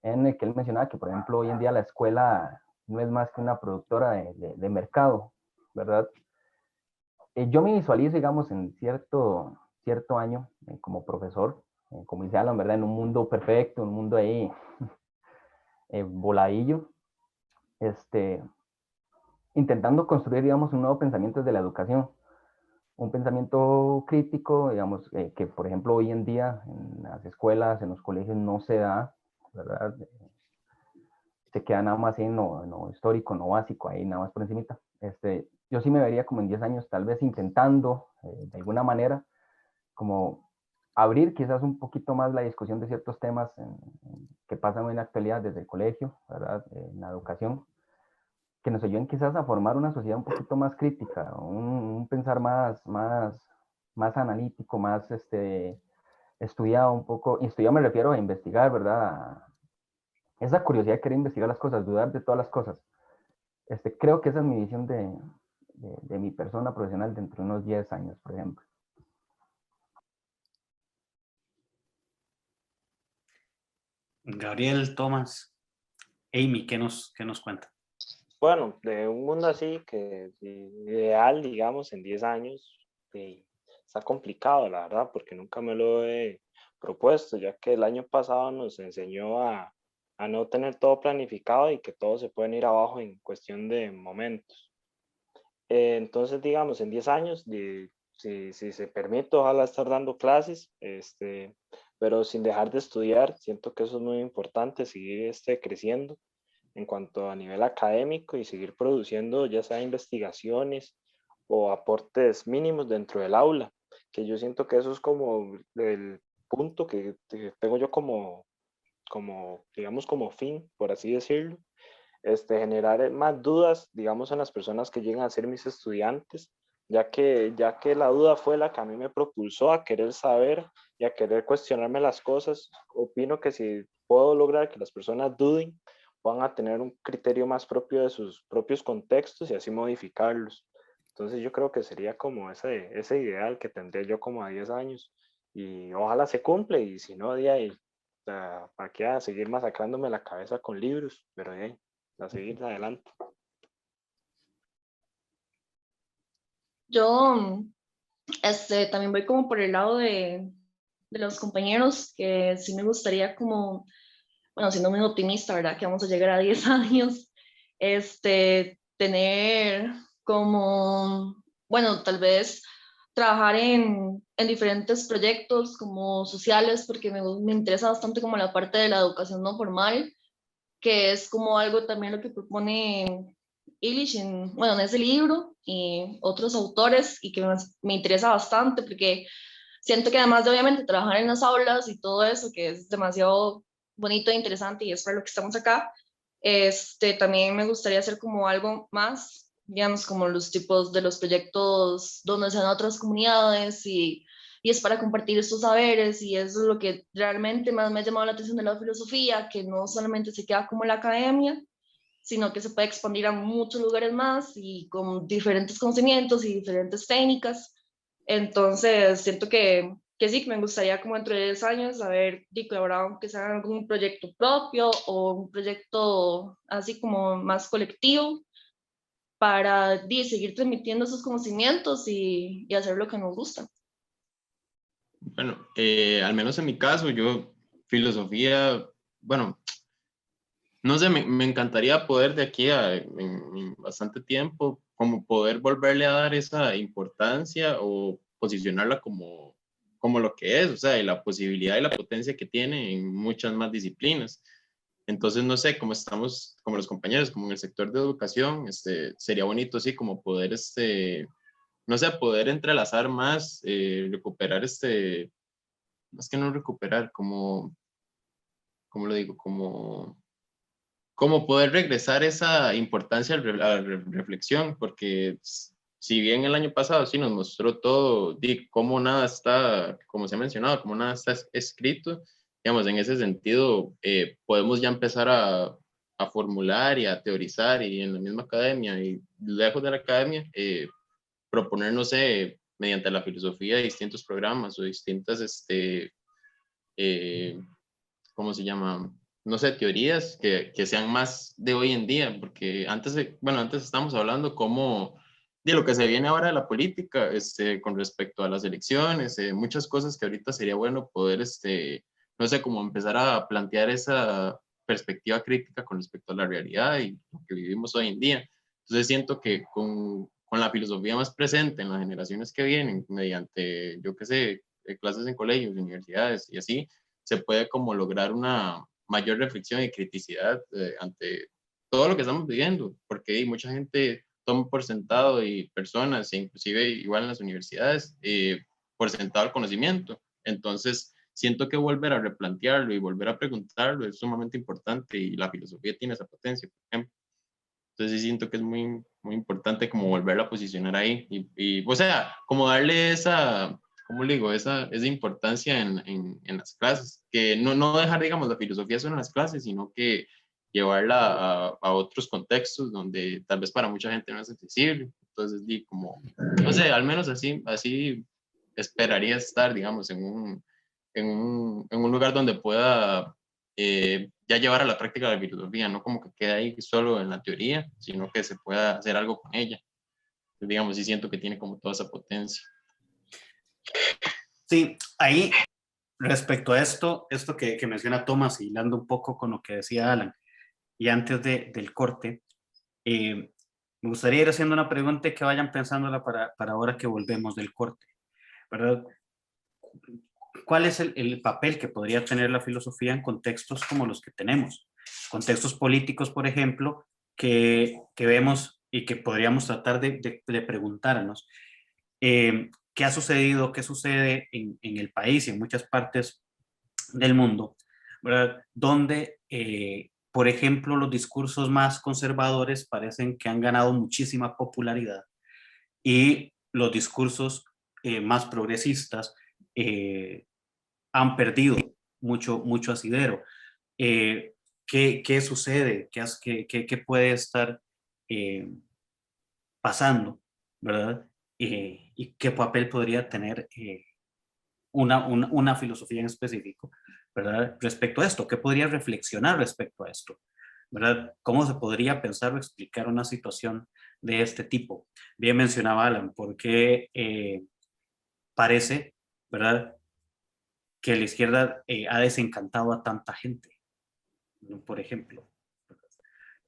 en el que él mencionaba que, por ejemplo, hoy en día la escuela no es más que una productora de mercado, ¿verdad? Yo me visualizo, digamos, en cierto año como profesor, como dice Alan, ¿verdad? En un mundo perfecto, un mundo ahí voladillo, intentando construir, digamos, un nuevo pensamiento desde la educación, un pensamiento crítico, digamos, que por ejemplo hoy en día en las escuelas, en los colegios no se da, ¿verdad? Se queda nada más en lo histórico, no básico, ahí nada más por encimita. Yo sí me vería como en 10 años tal vez intentando, de alguna manera, como abrir quizás un poquito más la discusión de ciertos temas que pasan en la actualidad desde el colegio, ¿verdad? En la educación, que nos ayuden quizás a formar una sociedad un poquito más crítica, un pensar más analítico, más estudiado un poco. Y estudiado me refiero a investigar, ¿verdad? Esa curiosidad de querer investigar las cosas, dudar de todas las cosas. Creo que esa es mi visión de mi persona profesional dentro de unos 10 años, por ejemplo. Gabriel, Tomás, Amy, ¿qué nos cuenta? Bueno, de un mundo así que ideal, digamos, en 10 años, está complicado, la verdad, porque nunca me lo he propuesto, ya que el año pasado nos enseñó a no tener todo planificado y que todo se puede ir abajo en cuestión de momentos. Entonces, digamos, en 10 años, si se permite, ojalá estar dando clases, pero sin dejar de estudiar. Siento que eso es muy importante, seguir creciendo en cuanto a nivel académico y seguir produciendo ya sea investigaciones o aportes mínimos dentro del aula, que yo siento que eso es como el punto que tengo yo como digamos, como fin, por así decirlo, generar más dudas, digamos, en las personas que llegan a ser mis estudiantes, ya que la duda fue la que a mí me propulsó a querer saber y a querer cuestionarme las cosas. Opino que si puedo lograr que las personas duden, van a tener un criterio más propio de sus propios contextos y así modificarlos. Entonces yo creo que sería como ese ideal que tendría yo como a 10 años y ojalá se cumple, y si no, de ahí, para que a seguir masacrándome la cabeza con libros, pero de ahí, a seguir adelante. Yo también voy como por el lado de los compañeros, que sí me gustaría como, bueno, siendo muy optimista, ¿verdad? Que vamos a llegar a 10 años, tener como, bueno, tal vez trabajar en diferentes proyectos como sociales, porque me interesa bastante como la parte de la educación no formal, que es como algo también lo que propone Illich bueno, en ese libro y otros autores, y que me interesa bastante porque siento que además de obviamente trabajar en las aulas y todo eso, que es demasiado bonito e interesante y es para lo que estamos acá, también me gustaría hacer como algo más, digamos, como los tipos de los proyectos donde sean otras comunidades y es para compartir estos saberes y eso es lo que realmente más me ha llamado la atención de la filosofía, que no solamente se queda como la academia, sino que se puede expandir a muchos lugares más y con diferentes conocimientos y diferentes técnicas. Entonces, siento que sí, que me gustaría como dentro de 10 años haber colaborado, aunque sea en algún proyecto propio o un proyecto así como más colectivo, para seguir transmitiendo esos conocimientos y hacer lo que nos gusta. Bueno, al menos en mi caso, yo filosofía, bueno, no sé, me encantaría poder de aquí a en bastante tiempo, como poder volverle a dar esa importancia o posicionarla como lo que es, o sea, y la posibilidad y la potencia que tiene en muchas más disciplinas. Entonces, no sé, como estamos, como los compañeros, como en el sector de educación, sería bonito, sí, como poder, no sé, poder entrelazar más, recuperar, más que no recuperar, como, ¿cómo lo digo? Como poder regresar esa importancia a la reflexión, porque si bien el año pasado sí nos mostró todo, cómo nada está, como se ha mencionado, cómo nada está escrito, digamos, en ese sentido, podemos ya empezar a formular y a teorizar y en la misma academia y lejos de la academia, proponer, no sé, mediante la filosofía distintos programas o distintas, ¿cómo se llama? No sé, teorías que sean más de hoy en día, porque antes, bueno, antes estamos hablando como de lo que se viene ahora de la política, con respecto a las elecciones, muchas cosas que ahorita sería bueno poder, no sé, como empezar a plantear esa perspectiva crítica con respecto a la realidad y lo que vivimos hoy en día. Entonces siento que con la filosofía más presente en las generaciones que vienen, mediante, yo qué sé, clases en colegios, universidades y así, se puede como lograr una mayor reflexión y criticidad ante todo lo que estamos viviendo, porque hay mucha gente toma por sentado y personas, inclusive igual en las universidades, por sentado el conocimiento. Entonces, siento que volver a replantearlo y volver a preguntarlo es sumamente importante y la filosofía tiene esa potencia, por ejemplo. Entonces, sí siento que es muy, muy importante como volverla a posicionar ahí y o sea, como darle esa, ¿cómo le digo? Esa importancia en las clases, que no dejar, digamos, la filosofía solo en las clases, sino que llevarla a otros contextos donde tal vez para mucha gente no es accesible. Entonces, como, no sé, al menos así esperaría estar, digamos, en un lugar donde pueda ya llevar a la práctica la filosofía, no como que quede ahí solo en la teoría, sino que se pueda hacer algo con ella. Entonces, digamos, sí siento que tiene como toda esa potencia. Sí, ahí respecto a esto que menciona Tomás, hilando un poco con lo que decía Alan, y antes del corte, me gustaría ir haciendo una pregunta y que vayan pensándola para ahora que volvemos del corte, ¿verdad? ¿Cuál es el papel que podría tener la filosofía en contextos como los que tenemos? Contextos políticos, por ejemplo, que vemos y que podríamos tratar de preguntarnos. ¿Qué ha sucedido? ¿Qué sucede en el país y en muchas partes del mundo, ¿verdad? Donde, por ejemplo, los discursos más conservadores parecen que han ganado muchísima popularidad y los discursos más progresistas han perdido mucho asidero. ¿Qué sucede? ¿Qué puede estar pasando? ¿Verdad? ¿Y qué papel podría tener una filosofía en específico, ¿verdad? Respecto a esto, ¿qué podría reflexionar respecto a esto? ¿Verdad? ¿Cómo se podría pensar o explicar una situación de este tipo? Bien mencionaba Alan, porque parece, ¿verdad?, que la izquierda ha desencantado a tanta gente, ¿no? Por ejemplo.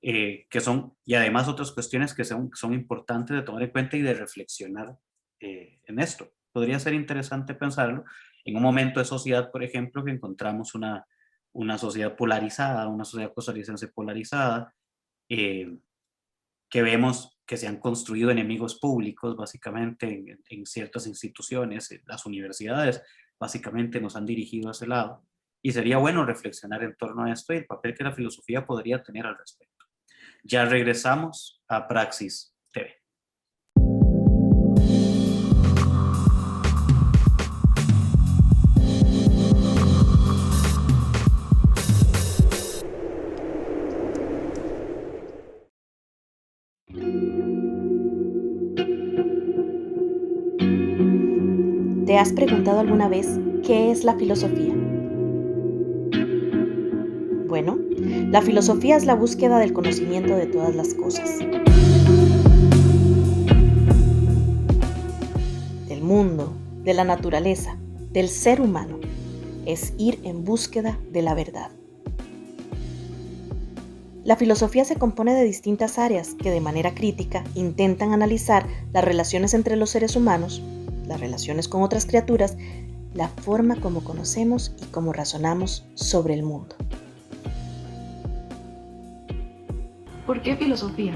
Que son, y además otras cuestiones que son importantes de tomar en cuenta y de reflexionar en esto. Podría ser interesante pensarlo en un momento de sociedad, por ejemplo, que encontramos una sociedad polarizada, una sociedad costarricense polarizada, que vemos que se han construido enemigos públicos, básicamente, en ciertas instituciones, en las universidades, básicamente nos han dirigido a ese lado. Y sería bueno reflexionar en torno a esto y el papel que la filosofía podría tener al respecto. Ya regresamos a Praxis TV. ¿Te has preguntado alguna vez qué es la filosofía? Bueno, la filosofía es la búsqueda del conocimiento de todas las cosas. Del mundo, de la naturaleza, del ser humano. Es ir en búsqueda de la verdad. La filosofía se compone de distintas áreas que de manera crítica intentan analizar las relaciones entre los seres humanos, las relaciones con otras criaturas, la forma como conocemos y cómo razonamos sobre el mundo. ¿Por qué filosofía?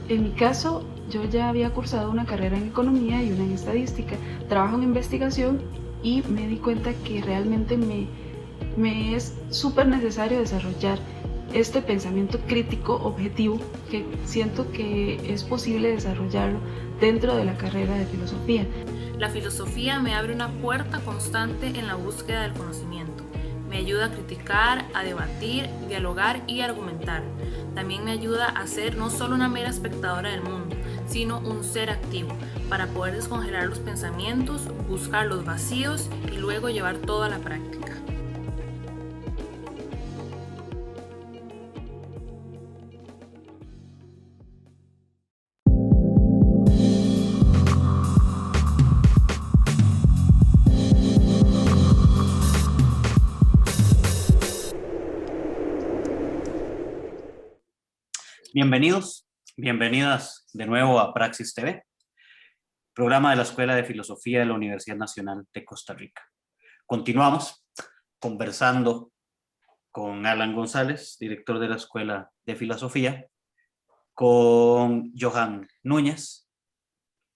En mi caso, yo ya había cursado una carrera en economía y una en estadística, trabajo en investigación y me di cuenta que realmente me es súper necesario desarrollar este pensamiento crítico objetivo que siento que es posible desarrollarlo dentro de la carrera de filosofía. La filosofía me abre una puerta constante en la búsqueda del conocimiento. Me ayuda a criticar, a debatir, dialogar y argumentar. También me ayuda a ser no solo una mera espectadora del mundo, sino un ser activo, para poder descongelar los pensamientos, buscar los vacíos y luego llevar todo a la práctica. Bienvenidos, bienvenidas de nuevo a Praxis TV, programa de la Escuela de Filosofía de la Universidad Nacional de Costa Rica. Continuamos conversando con Alan González, director de la Escuela de Filosofía, con Johan Núñez,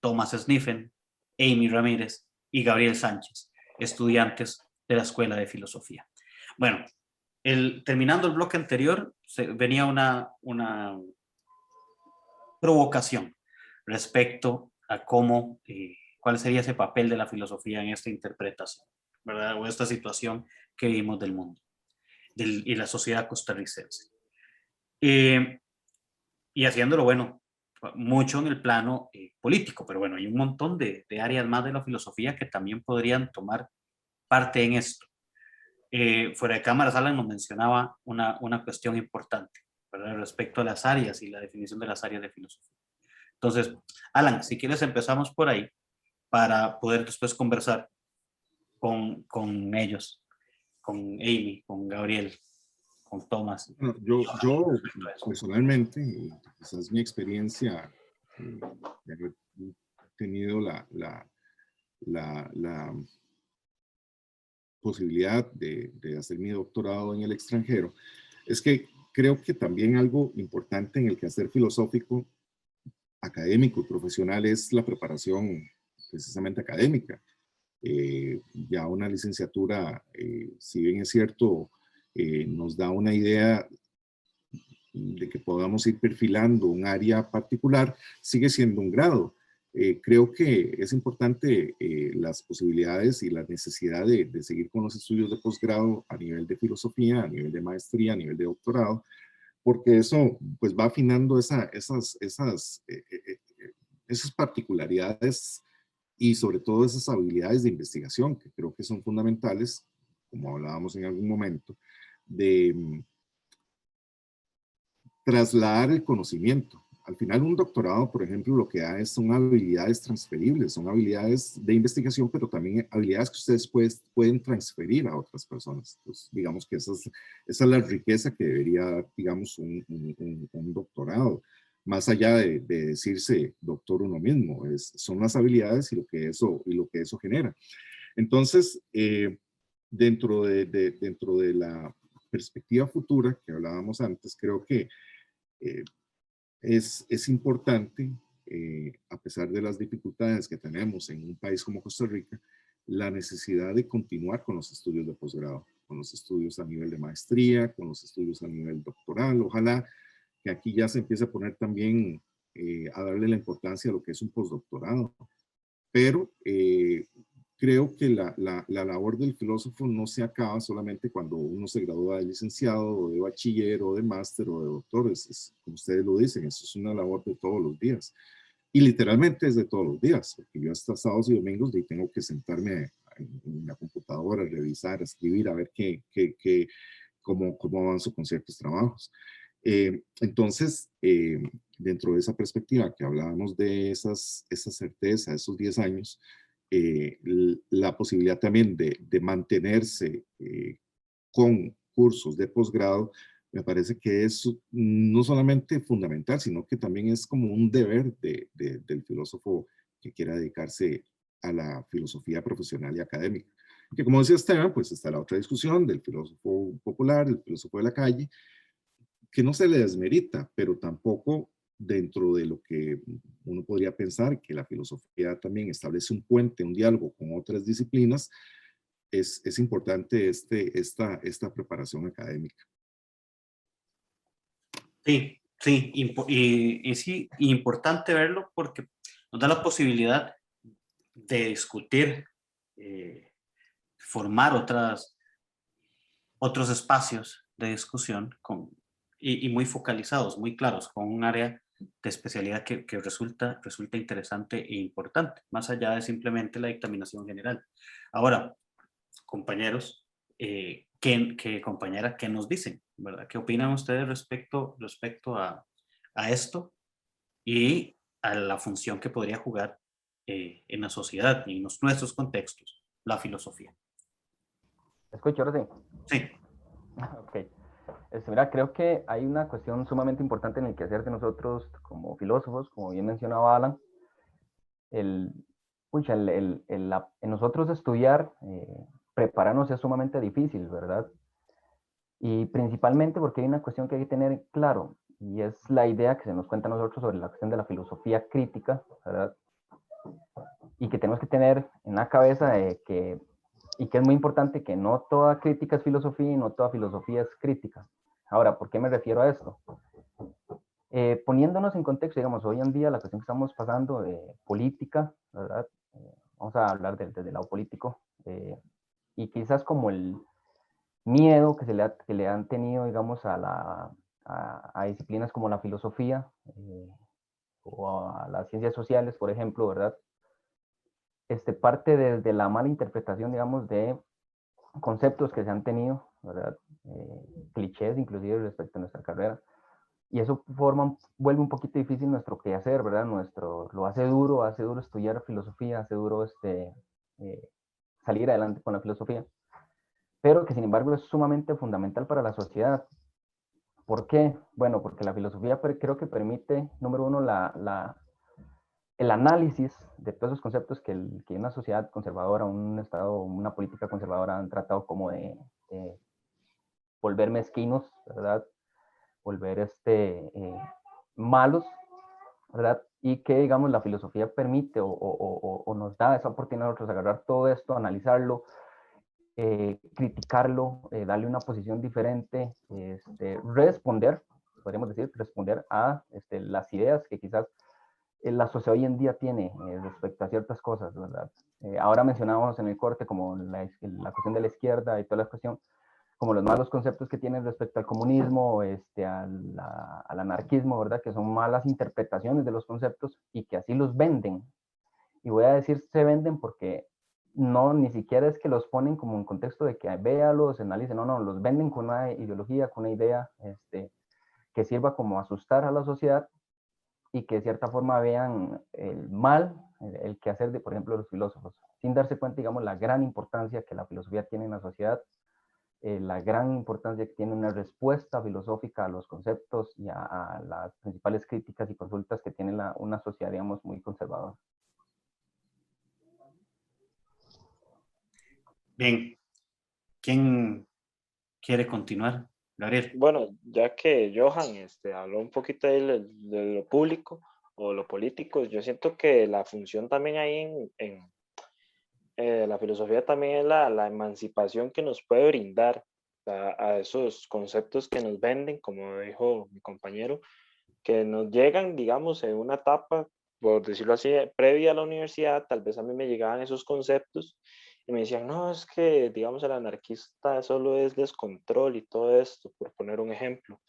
Tomás Sniffen, Amy Ramírez y Gabriel Sánchez, estudiantes de la Escuela de Filosofía. Bueno, terminando el bloque anterior, venía una provocación respecto a cómo, cuál sería ese papel de la filosofía en esta interpretación, ¿verdad? O esta situación que vivimos del mundo y la sociedad costarricense. Y haciéndolo, bueno, mucho en el plano político, pero bueno, hay un montón de áreas más de la filosofía que también podrían tomar parte en esto. Fuera de cámaras, Alan nos mencionaba una cuestión importante, ¿verdad? Respecto a las áreas y la definición de las áreas de filosofía. Entonces, Alan, si quieres empezamos por ahí para poder después conversar con ellos, con Amy, con Gabriel, con Tomás. Bueno, yo personalmente, y quizás mi experiencia, de haber tenido la posibilidad de hacer mi doctorado en el extranjero, es que creo que también algo importante en el quehacer filosófico, académico y profesional es la preparación precisamente académica. Ya una licenciatura, si bien es cierto, nos da una idea de que podamos ir perfilando un área particular, sigue siendo un grado. Creo que es importante las posibilidades y la necesidad de seguir con los estudios de posgrado a nivel de filosofía, a nivel de maestría, a nivel de doctorado, porque eso pues va afinando esas particularidades y sobre todo esas habilidades de investigación que creo que son fundamentales, como hablábamos en algún momento, de trasladar el conocimiento. Al final un doctorado, por ejemplo, lo que da son habilidades transferibles, son habilidades de investigación, pero también habilidades que ustedes pueden transferir a otras personas. Pues, digamos que esa es la riqueza que debería dar, digamos, un doctorado. Más allá de decirse doctor uno mismo, son las habilidades y lo que eso genera. Entonces, dentro de la perspectiva futura que hablábamos antes, creo que es importante a pesar de las dificultades que tenemos en un país como Costa Rica, la necesidad de continuar con los estudios de posgrado, con los estudios a nivel de maestría, con los estudios a nivel doctoral. Ojalá que aquí ya se empiece a poner también a darle la importancia a lo que es un postdoctorado. Pero creo que la labor del filósofo no se acaba solamente cuando uno se gradúa de licenciado o de bachiller o de máster o de doctor. Como ustedes lo dicen, eso es una labor de todos los días. Y literalmente es de todos los días, porque yo hasta sábados y domingos tengo que sentarme en la computadora, revisar, escribir, a ver cómo avanzo con ciertos trabajos. Entonces, dentro de esa perspectiva que hablábamos de esa certeza, esos 10 años, la posibilidad también de mantenerse con cursos de posgrado, me parece que es no solamente fundamental, sino que también es como un deber del filósofo que quiera dedicarse a la filosofía profesional y académica. Que como decía Esteban, pues está la otra discusión del filósofo popular, el filósofo de la calle, que no se le desmerita, pero tampoco dentro de lo que uno podría pensar que la filosofía también establece un puente, un diálogo con otras disciplinas, es importante esta preparación académica. Sí, sí, y sí, importante verlo porque nos da la posibilidad de discutir, formar otros espacios de discusión y muy focalizados, muy claros, con un área de especialidad que resulta interesante e importante, más allá de simplemente la dictaminación general. Ahora, compañeros, compañera, ¿qué nos dicen? ¿Verdad? ¿Qué opinan ustedes respecto a esto y a la función que podría jugar en la sociedad y en nuestros contextos la filosofía? ¿Escucho ahora sí? Sí. Ok. Mira, creo que hay una cuestión sumamente importante en el quehacer de nosotros como filósofos, como bien mencionaba Alan. En nosotros estudiar, prepararnos es sumamente difícil, ¿verdad? Y principalmente porque hay una cuestión que hay que tener claro, y es la idea que se nos cuenta a nosotros sobre la cuestión de la filosofía crítica, ¿verdad? Y que tenemos que tener en la cabeza y que es muy importante que no toda crítica es filosofía y no toda filosofía es crítica. Ahora, ¿por qué me refiero a esto? Poniéndonos en contexto, digamos, hoy en día la cuestión que estamos pasando de política, ¿verdad? Vamos a hablar desde el lado político, y quizás como el miedo que le han tenido, digamos, a disciplinas como la filosofía o a las ciencias sociales, por ejemplo, ¿verdad? Parte desde la mala interpretación, digamos, de conceptos que se han tenido, ¿verdad? Clichés inclusive respecto a nuestra carrera, y eso vuelve un poquito difícil nuestro quehacer, ¿verdad? Lo hace duro estudiar filosofía, hace duro salir adelante con la filosofía, pero que sin embargo es sumamente fundamental para la sociedad. ¿Por qué? Bueno, porque la filosofía creo que permite, número uno, el análisis de todos esos conceptos que una sociedad conservadora, un Estado, una política conservadora han tratado como de volver mezquinos, ¿verdad? Volver malos, ¿verdad? Y que, digamos, la filosofía permite o nos da esa oportunidad a nosotros agarrar todo esto, analizarlo, criticarlo, darle una posición diferente, podríamos decir, responder a las ideas que quizás la sociedad hoy en día tiene respecto a ciertas cosas, ¿verdad? Ahora mencionábamos en el corte como la cuestión de la izquierda y toda la cuestión, como los malos conceptos que tienen respecto al comunismo, al anarquismo, ¿verdad? Que son malas interpretaciones de los conceptos y que así los venden. Y voy a decir se venden porque no, ni siquiera es que los ponen como en contexto de que véalos, analicen, no, los venden con una ideología, con una idea que sirva como asustar a la sociedad y que de cierta forma vean el mal, el quehacer de, por ejemplo, los filósofos, sin darse cuenta, digamos, la gran importancia que la filosofía tiene en la sociedad, la gran importancia que tiene una respuesta filosófica a los conceptos y a las principales críticas y consultas que tiene una sociedad, digamos, muy conservadora. Bien, ¿quién quiere continuar? Gabriel. Bueno, ya que Johan habló un poquito de lo público, o lo político. Yo siento que la función también ahí la filosofía también es la emancipación que nos puede brindar a esos conceptos que nos venden, como dijo mi compañero, que nos llegan, digamos, en una etapa, por decirlo así, previa a la universidad. Tal vez a mí me llegaban esos conceptos y me decían, no, es que, digamos, el anarquista solo es descontrol y todo esto, por poner un ejemplo.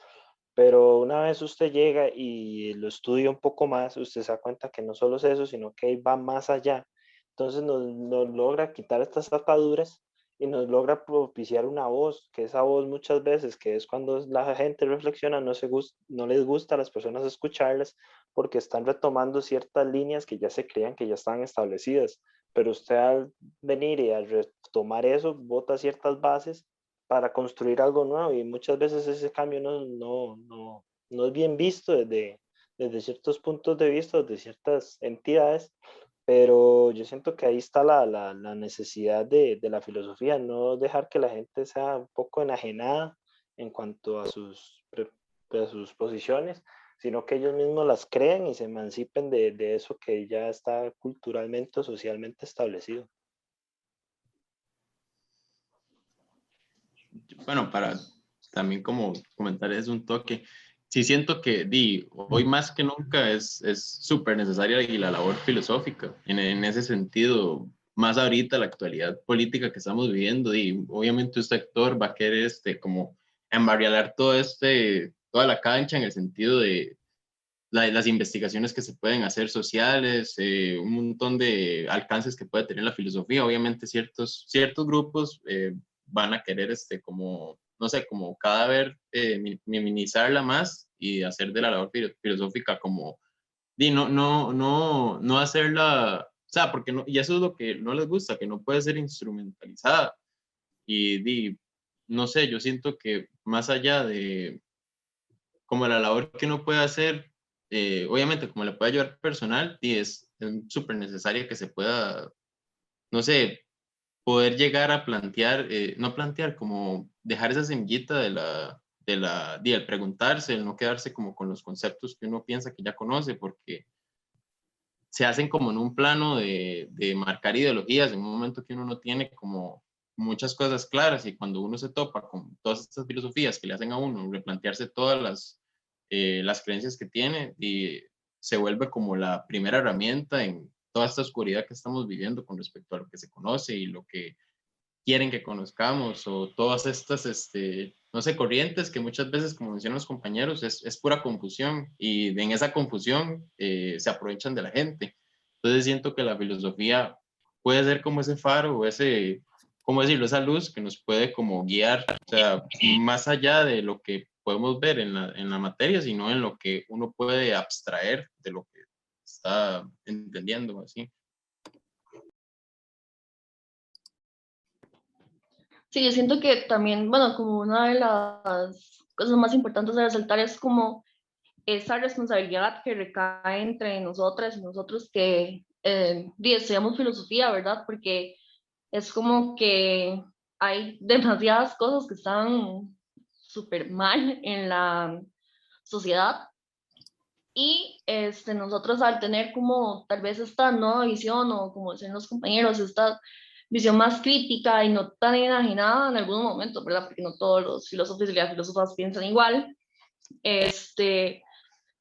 Pero una vez usted llega y lo estudia un poco más, usted se da cuenta que no solo es eso, sino que va más allá. Entonces nos logra quitar estas ataduras y nos logra propiciar una voz, que esa voz muchas veces, que es cuando la gente reflexiona, no les gusta a las personas escucharlas porque están retomando ciertas líneas que ya se creían que ya estaban establecidas. Pero usted al venir y al retomar eso, bota ciertas bases para construir algo nuevo, y muchas veces ese cambio no es bien visto desde ciertos puntos de vista, de ciertas entidades, pero yo siento que ahí está la necesidad de la filosofía, no dejar que la gente sea un poco enajenada en cuanto a a sus posiciones, sino que ellos mismos las creen y se emancipen de eso que ya está culturalmente o socialmente establecido. Bueno, para también como comentar es un toque, sí siento que hoy más que nunca es súper necesaria la labor filosófica, en ese sentido, más ahorita la actualidad política que estamos viviendo, y obviamente este actor va a querer como embarrialar toda la cancha en el sentido de las investigaciones que se pueden hacer sociales, un montón de alcances que puede tener la filosofía. Obviamente ciertos grupos van a querer como, no sé, como cada vez minimizarla más y hacer de la labor filosófica como, no hacerla, o sea, porque no, y eso es lo que no les gusta, que no puede ser instrumentalizada. Y no sé, yo siento que más allá de como la labor que uno puede hacer, obviamente como le puede ayudar personal, y es súper necesaria que se pueda, no sé, poder llegar a plantear, no plantear, como dejar esa semillita el preguntarse, el no quedarse como con los conceptos que uno piensa que ya conoce, porque se hacen como en un plano de marcar ideologías en un momento que uno no tiene como muchas cosas claras, y cuando uno se topa con todas estas filosofías que le hacen a uno replantearse todas las creencias que tiene, y se vuelve como la primera herramienta en toda esta oscuridad que estamos viviendo con respecto a lo que se conoce y lo que quieren que conozcamos, o todas estas, no sé, corrientes que muchas veces, como mencionan los compañeros, es pura confusión, y en esa confusión se aprovechan de la gente. Entonces siento que la filosofía puede ser como ese faro, o ¿cómo decirlo?, esa luz que nos puede como guiar, o sea, más allá de lo que podemos ver en la materia, sino en lo que uno puede abstraer de lo que está entendiendo, así. Sí, yo siento que también, bueno, como una de las cosas más importantes de resaltar es como esa responsabilidad que recae entre nosotras y nosotros que estudiamos filosofía, ¿verdad? Porque es como que hay demasiadas cosas que están súper mal en la sociedad, y nosotros al tener como tal vez esta nueva visión, o como dicen los compañeros, esta visión más crítica y no tan enajenada en algunos momentos, ¿verdad? Porque no todos los filósofos y las filósofas piensan igual,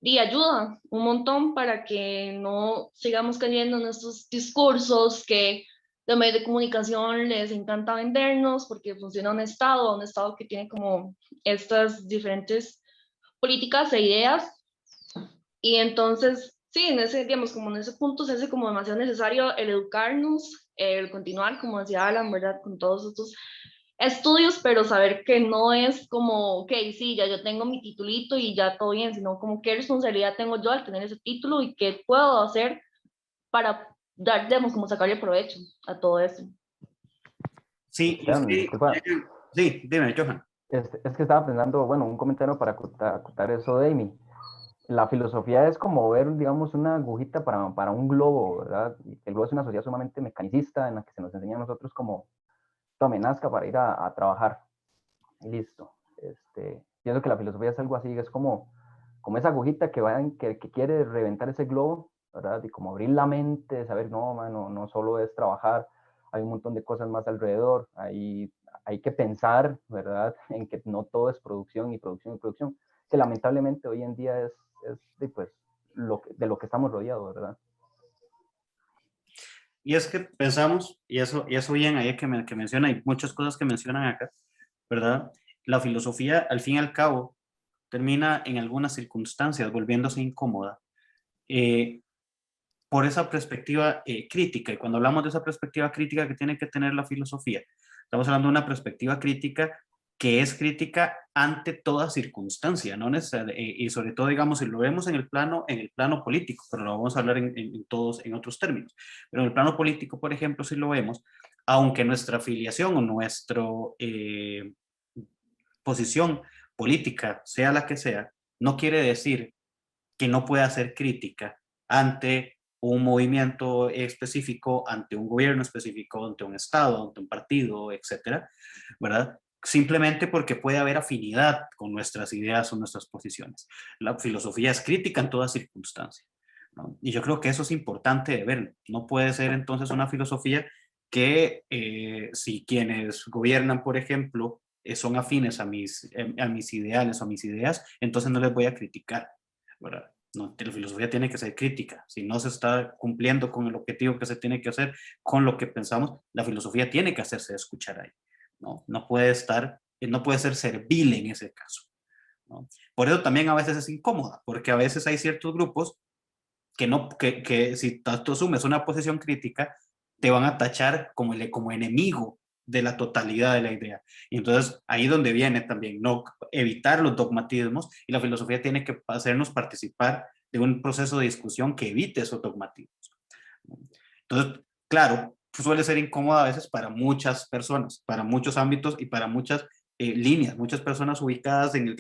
y ayuda un montón para que no sigamos cayendo en estos discursos que los medios de comunicación les encanta vendernos porque funciona un Estado que tiene como estas diferentes políticas e ideas. Y entonces, sí, en ese, digamos, como en ese punto se hace como demasiado necesario el educarnos, el continuar, como decía Alan, ¿verdad? Con todos estos estudios, pero saber que no es como, ok, sí, ya yo tengo mi titulito y ya todo bien, sino como qué responsabilidad tengo yo al tener ese título y qué puedo hacer para dar, digamos, como sacarle provecho a todo eso. Sí, Disculpa, sí, dime, Johan. es que estaba pensando, bueno, un comentario para acotar eso de Amy. La filosofía es como ver, digamos, una agujita para un globo, ¿verdad? Y el globo es una sociedad sumamente mecanicista en la que se nos enseña a nosotros como tome nazca para ir a trabajar. Y listo. Pienso que la filosofía es algo así, es como como esa agujita que quiere reventar ese globo, ¿verdad? Y como abrir la mente, saber, no, mano, no solo es trabajar, hay un montón de cosas más alrededor, hay que pensar, ¿verdad? En que no todo es producción y producción y producción, que lamentablemente hoy en día es de, pues, de lo que estamos rodeados, ¿verdad? Y es que pensamos, y eso bien ahí que menciona, hay muchas cosas que mencionan acá, ¿verdad? La filosofía, al fin y al cabo, termina en algunas circunstancias volviéndose incómoda por esa perspectiva crítica. Y cuando hablamos de esa perspectiva crítica que tiene que tener la filosofía, estamos hablando de una perspectiva crítica que es crítica ante toda circunstancia, ¿no? Y sobre todo, digamos, si lo vemos en el plano político, pero lo vamos a hablar en otros términos. Pero en el plano político, por ejemplo, si lo vemos, aunque nuestra afiliación o nuestra posición política sea la que sea, no quiere decir que no pueda ser crítica ante un movimiento específico, ante un gobierno específico, ante un estado, ante un partido, etcétera, ¿verdad? Simplemente porque puede haber afinidad con nuestras ideas o nuestras posiciones. La filosofía es crítica en toda circunstancia, ¿no? Y yo creo que eso es importante de ver. No puede ser entonces una filosofía que si quienes gobiernan, por ejemplo, son afines a mis ideales o a mis ideas, entonces no les voy a criticar, ¿verdad? No, la filosofía tiene que ser crítica. Si no se está cumpliendo con el objetivo que se tiene que hacer, con lo que pensamos, la filosofía tiene que hacerse escuchar ahí, ¿no? No puede ser servil en ese caso, ¿no? Por eso también a veces es incómoda, porque a veces hay ciertos grupos que si tú asumes una posición crítica, te van a tachar como enemigo de la totalidad de la idea. Y entonces ahí donde viene también, no evitar los dogmatismos, y la filosofía tiene que hacernos participar de un proceso de discusión que evite esos dogmatismos. Entonces, claro, suele ser incómodo a veces para muchas personas, para muchos ámbitos y para muchas líneas, muchas personas ubicadas en el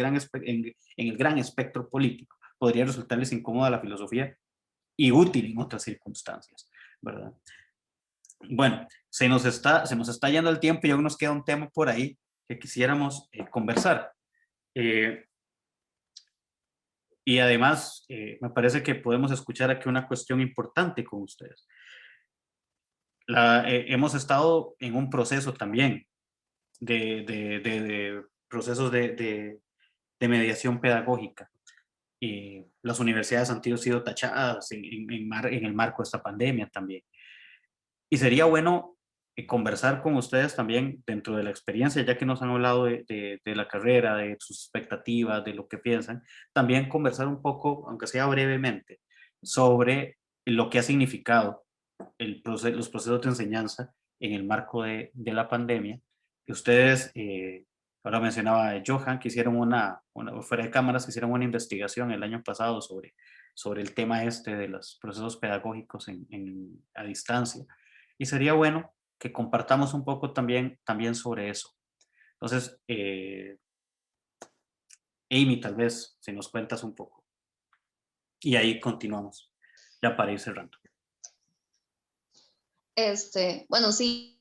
gran espectro político. Podría resultarles incómoda la filosofía y útil en otras circunstancias, ¿verdad? Bueno, se nos está yendo el tiempo y aún nos queda un tema por ahí que quisiéramos conversar. Y además, me parece que podemos escuchar aquí una cuestión importante con ustedes. Hemos estado en un proceso también de procesos de mediación pedagógica. Las universidades han sido tachadas en el marco de esta pandemia también. Y sería bueno conversar con ustedes también dentro de la experiencia, ya que nos han hablado de la carrera, de sus expectativas, de lo que piensan, también conversar un poco, aunque sea brevemente, sobre lo que ha significado los procesos de enseñanza en el marco de la pandemia. Que ustedes, ahora mencionaba Johan, que hicieron fuera de cámaras, que hicieron una investigación el año pasado sobre el tema de los procesos pedagógicos a distancia. Y sería bueno que compartamos un poco también sobre eso. Entonces, Amy, tal vez, si nos cuentas un poco. Y ahí continuamos, ya para ir cerrando. Bueno, sí,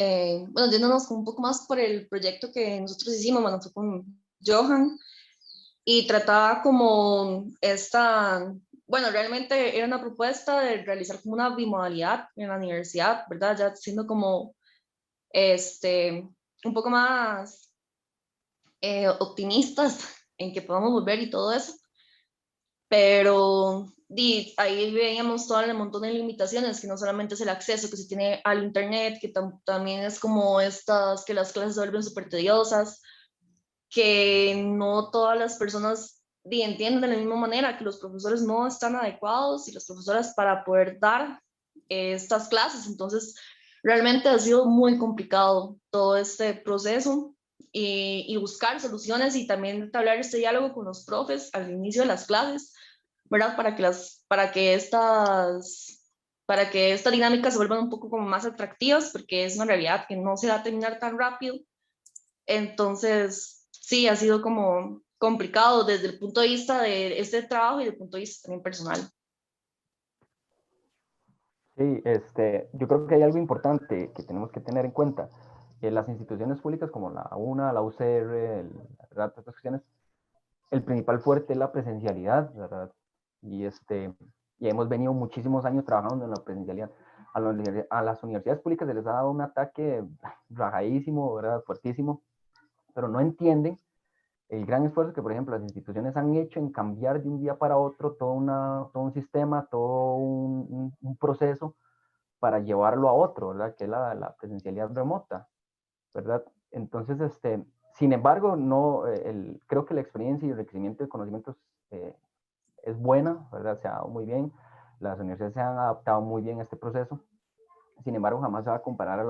bueno, yéndonos un poco más por el proyecto que nosotros hicimos, bueno, fue con Johan, y trataba como bueno, realmente era una propuesta de realizar como una bimodalidad en la universidad, ¿verdad? Ya siendo como, un poco más optimistas en que podamos volver y todo eso, pero ahí veíamos todo el montón de limitaciones, que no solamente es el acceso que se tiene al internet, que también es como que las clases se vuelven súper tediosas, que no todas las personas entienden de la misma manera, que los profesores no están adecuados y las profesoras para poder dar estas clases. Entonces, realmente ha sido muy complicado todo este proceso y buscar soluciones y también entablar este diálogo con los profes al inicio de las clases, ¿verdad? Para que estas dinámicas se vuelvan un poco como más atractivas, porque es una realidad que no se va a terminar tan rápido. Entonces, sí, ha sido como complicado desde el punto de vista de este trabajo y desde el punto de vista también personal. Sí, yo creo que hay algo importante que tenemos que tener en cuenta. Las instituciones públicas como la UNA, la UCR, todas estas cuestiones, el principal fuerte es la presencialidad, ¿verdad? Y hemos venido muchísimos años trabajando en la presencialidad. A las universidades públicas se les ha dado un ataque rajadísimo, ¿verdad? Fuertísimo, pero no entienden el gran esfuerzo que, por ejemplo, las instituciones han hecho en cambiar de un día para otro todo un sistema, todo un proceso para llevarlo a otro, ¿verdad? Que es la presencialidad remota, ¿verdad? Entonces, sin embargo, no, creo que la experiencia y el requerimiento de conocimientos es buena, ¿verdad? Se ha dado muy bien, las universidades se han adaptado muy bien a este proceso. Sin embargo, jamás se va a comparar a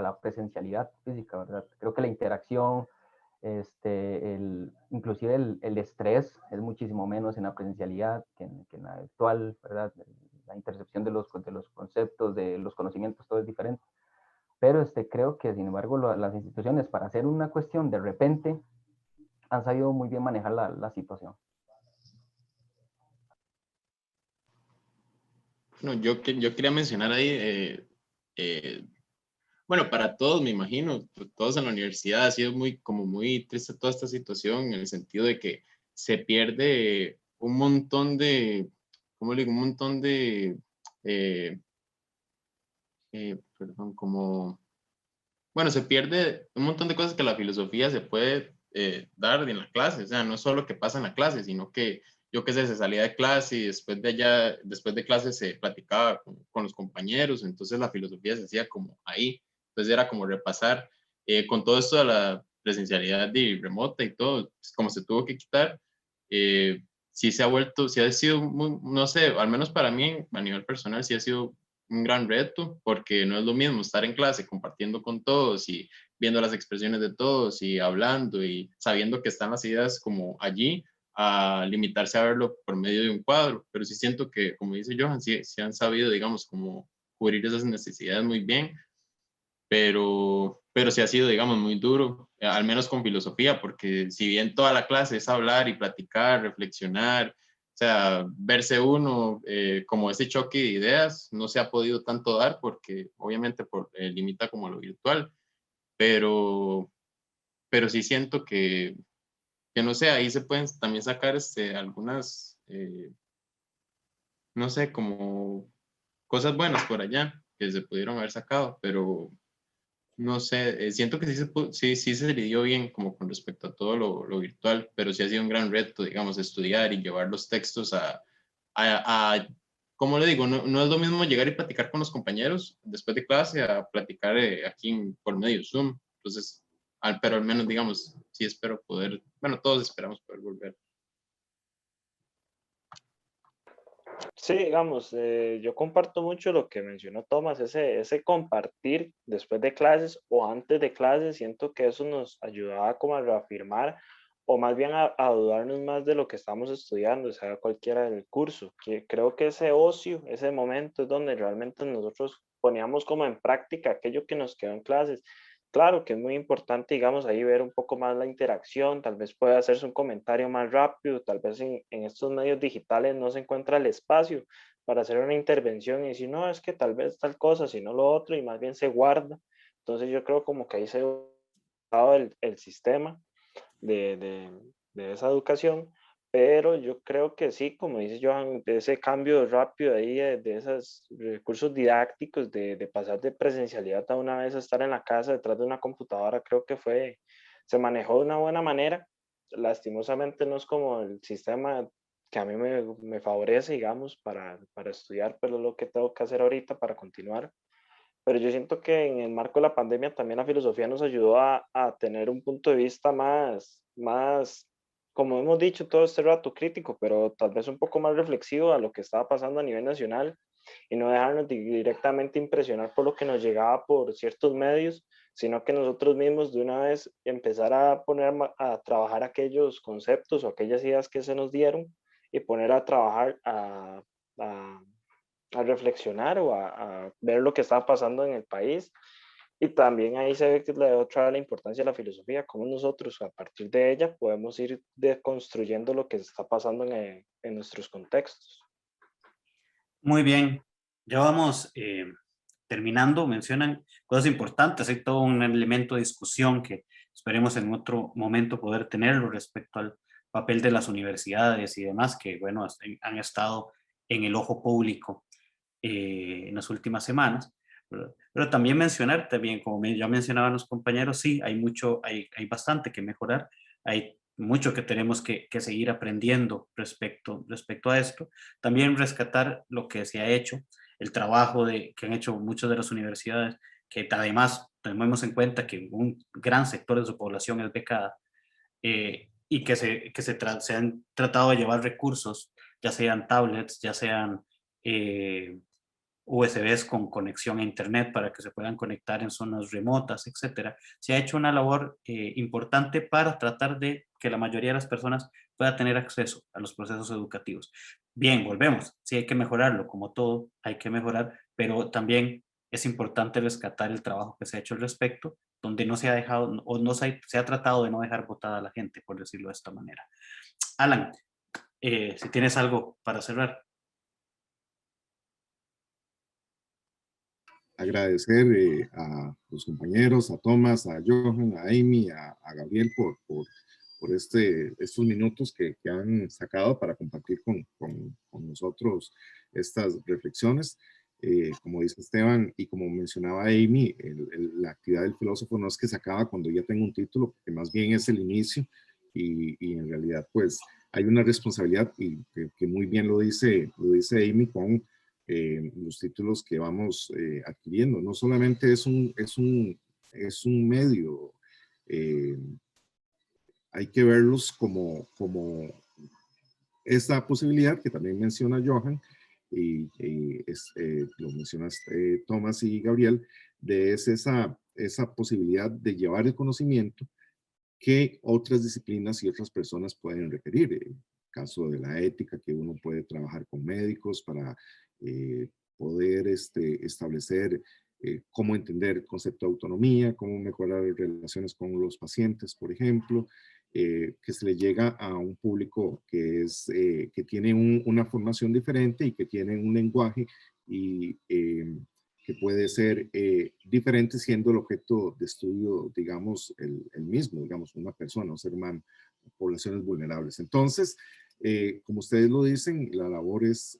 la presencialidad física, ¿verdad? Creo que la interacción, inclusive el estrés es muchísimo menos en la presencialidad que en la virtual, ¿verdad? La intercepción de los conceptos, de los conocimientos, todo es diferente. Pero creo que, sin embargo, las instituciones, para hacer una cuestión de repente, han sabido muy bien manejar la situación. Bueno, yo quería mencionar ahí, bueno, para todos, me imagino, todos en la universidad ha sido muy triste toda esta situación, en el sentido de que se pierde un montón de, ¿cómo le digo? Un montón de, perdón, bueno, se pierde un montón de cosas que la filosofía se puede dar en la clase, o sea, no es solo que pasa en la clase, sino que, yo qué sé, se salía de clase y después de clase se platicaba con los compañeros, entonces la filosofía se hacía como ahí, entonces era como repasar, con todo esto de la presencialidad y remota y todo, pues, como se tuvo que quitar, sí se ha vuelto, sí ha sido, no sé, al menos para mí, a nivel personal, sí ha sido un gran reto, porque no es lo mismo estar en clase compartiendo con todos y viendo las expresiones de todos y hablando y sabiendo que están las ideas como allí, a limitarse a verlo por medio de un cuadro. Pero sí siento que, como dice Johan, sí han sabido, digamos, como cubrir esas necesidades muy bien, pero sí ha sido, digamos, muy duro, al menos con filosofía, porque si bien toda la clase es hablar y platicar, reflexionar, o sea, verse uno como ese choque de ideas, no se ha podido tanto dar porque obviamente limita como lo virtual, pero, pero sí siento que no sé, ahí se pueden también sacar algunas, no sé, como cosas buenas por allá que se pudieron haber sacado, pero no sé, siento que sí se lidió bien como con respecto a todo lo virtual, pero sí ha sido un gran reto, digamos, estudiar y llevar los textos ¿cómo le digo? No es lo mismo llegar y platicar con los compañeros después de clase a platicar aquí por medio de Zoom. Entonces, pero al menos, digamos, sí espero poder, bueno, todos esperamos poder volver. Sí, digamos, yo comparto mucho lo que mencionó Tomás, ese compartir después de clases o antes de clases, siento que eso nos ayudaba como a reafirmar o más bien a dudarnos más de lo que estamos estudiando, sea cualquiera del curso, que creo que ese ocio, ese momento es donde realmente nosotros poníamos como en práctica aquello que nos quedó en clases. Claro que es muy importante, digamos, ahí ver un poco más la interacción, tal vez puede hacerse un comentario más rápido, tal vez en estos medios digitales no se encuentra el espacio para hacer una intervención y decir, no, es que tal vez tal cosa, sino lo otro, y más bien se guarda. Entonces yo creo como que ahí se ha dado el sistema de esa educación, pero yo creo que sí, como dice Johan, de ese cambio rápido ahí, de esos recursos didácticos, de pasar de presencialidad a una vez a estar en la casa detrás de una computadora, creo que se manejó de una buena manera. Lastimosamente no es como el sistema que a mí me favorece, digamos, para estudiar, pero es lo que tengo que hacer ahorita para continuar. Pero yo siento que en el marco de la pandemia también la filosofía nos ayudó a tener un punto de vista más, como hemos dicho todo este rato, crítico, pero tal vez un poco más reflexivo a lo que estaba pasando a nivel nacional y no dejarnos directamente impresionar por lo que nos llegaba por ciertos medios, sino que nosotros mismos de una vez empezar a poner a trabajar aquellos conceptos o aquellas ideas que se nos dieron y poner a trabajar a reflexionar o a ver lo que está pasando en el país. Y también ahí se ve que la otra la importancia de la filosofía, cómo nosotros a partir de ella podemos ir deconstruyendo lo que está pasando en nuestros contextos. Muy bien, ya vamos terminando. Mencionan cosas importantes, hay todo un elemento de discusión que esperemos en otro momento poder tenerlo respecto al papel de las universidades y demás, que bueno, han estado en el ojo público en las últimas semanas. Pero también mencionar, también, como ya mencionaban los compañeros, sí, hay bastante que mejorar, hay mucho que tenemos que seguir aprendiendo respecto a esto. También rescatar lo que se ha hecho, el trabajo que han hecho muchas de las universidades, que además tenemos en cuenta que un gran sector de su población es becada, y que se han tratado de llevar recursos, ya sean tablets, ya sean USBs con conexión a internet para que se puedan conectar en zonas remotas, etcétera. Se ha hecho una labor importante para tratar de que la mayoría de las personas pueda tener acceso a los procesos educativos. Bien, volvemos, sí hay que mejorarlo, como todo hay que mejorar, pero también es importante rescatar el trabajo que se ha hecho al respecto, donde no se ha dejado o no se ha tratado de no dejar botada a la gente, por decirlo de esta manera. Alan, si tienes algo para cerrar. Agradecer a los compañeros, a Tomás, a Johan, a Amy, a Gabriel por estos minutos que han sacado para compartir con nosotros estas reflexiones. Como dice Esteban y como mencionaba Amy, la actividad del filósofo no es que se acaba cuando ya tenga un título, porque más bien es el inicio y en realidad pues hay una responsabilidad y que muy bien lo dice Amy con los títulos que vamos adquiriendo. No solamente es un medio, hay que verlos como esta posibilidad que también menciona Johan y lo mencionas Tomás y Gabriel, es esa posibilidad de llevar el conocimiento que otras disciplinas y otras personas pueden requerir. En el caso de la ética, que uno puede trabajar con médicos para poder establecer cómo entender el concepto de autonomía, cómo mejorar las relaciones con los pacientes, por ejemplo, que se le llega a un público que tiene una formación diferente y que tiene un lenguaje y que puede ser diferente siendo el objeto de estudio, digamos, el mismo, digamos, una persona, un ser humano, poblaciones vulnerables. Entonces, como ustedes lo dicen, la labor es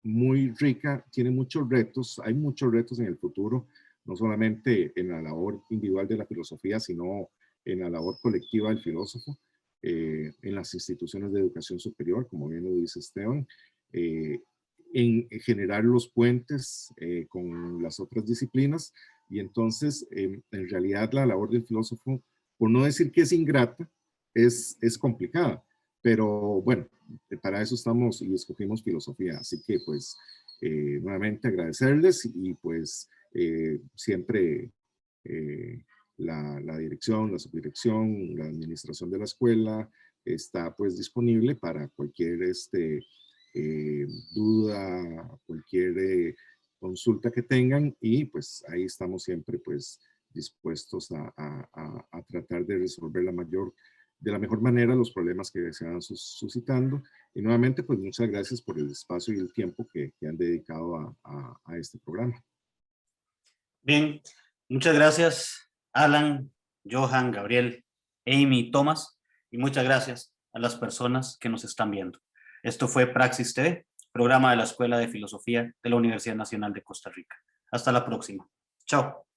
muy rica, tiene muchos retos, hay muchos retos en el futuro, no solamente en la labor individual de la filosofía, sino en la labor colectiva del filósofo, en las instituciones de educación superior, como bien lo dice Esteban, en generar los puentes con las otras disciplinas, y entonces en realidad la labor del filósofo, por no decir que es ingrata, es complicada, pero bueno, para eso estamos y escogimos filosofía, así que pues nuevamente agradecerles y pues siempre la dirección, la subdirección, la administración de la escuela está pues disponible para cualquier duda, cualquier consulta que tengan, y pues ahí estamos siempre pues dispuestos a tratar de resolver de la mejor manera los problemas que se van suscitando. Y nuevamente pues muchas gracias por el espacio y el tiempo que han dedicado a este programa. Bien, muchas gracias Alan, Johan, Gabriel, Amy, Tomás, y muchas gracias a las personas que nos están viendo. Esto fue Praxis TV, programa de la Escuela de Filosofía de la Universidad Nacional de Costa Rica. Hasta la próxima. Chao.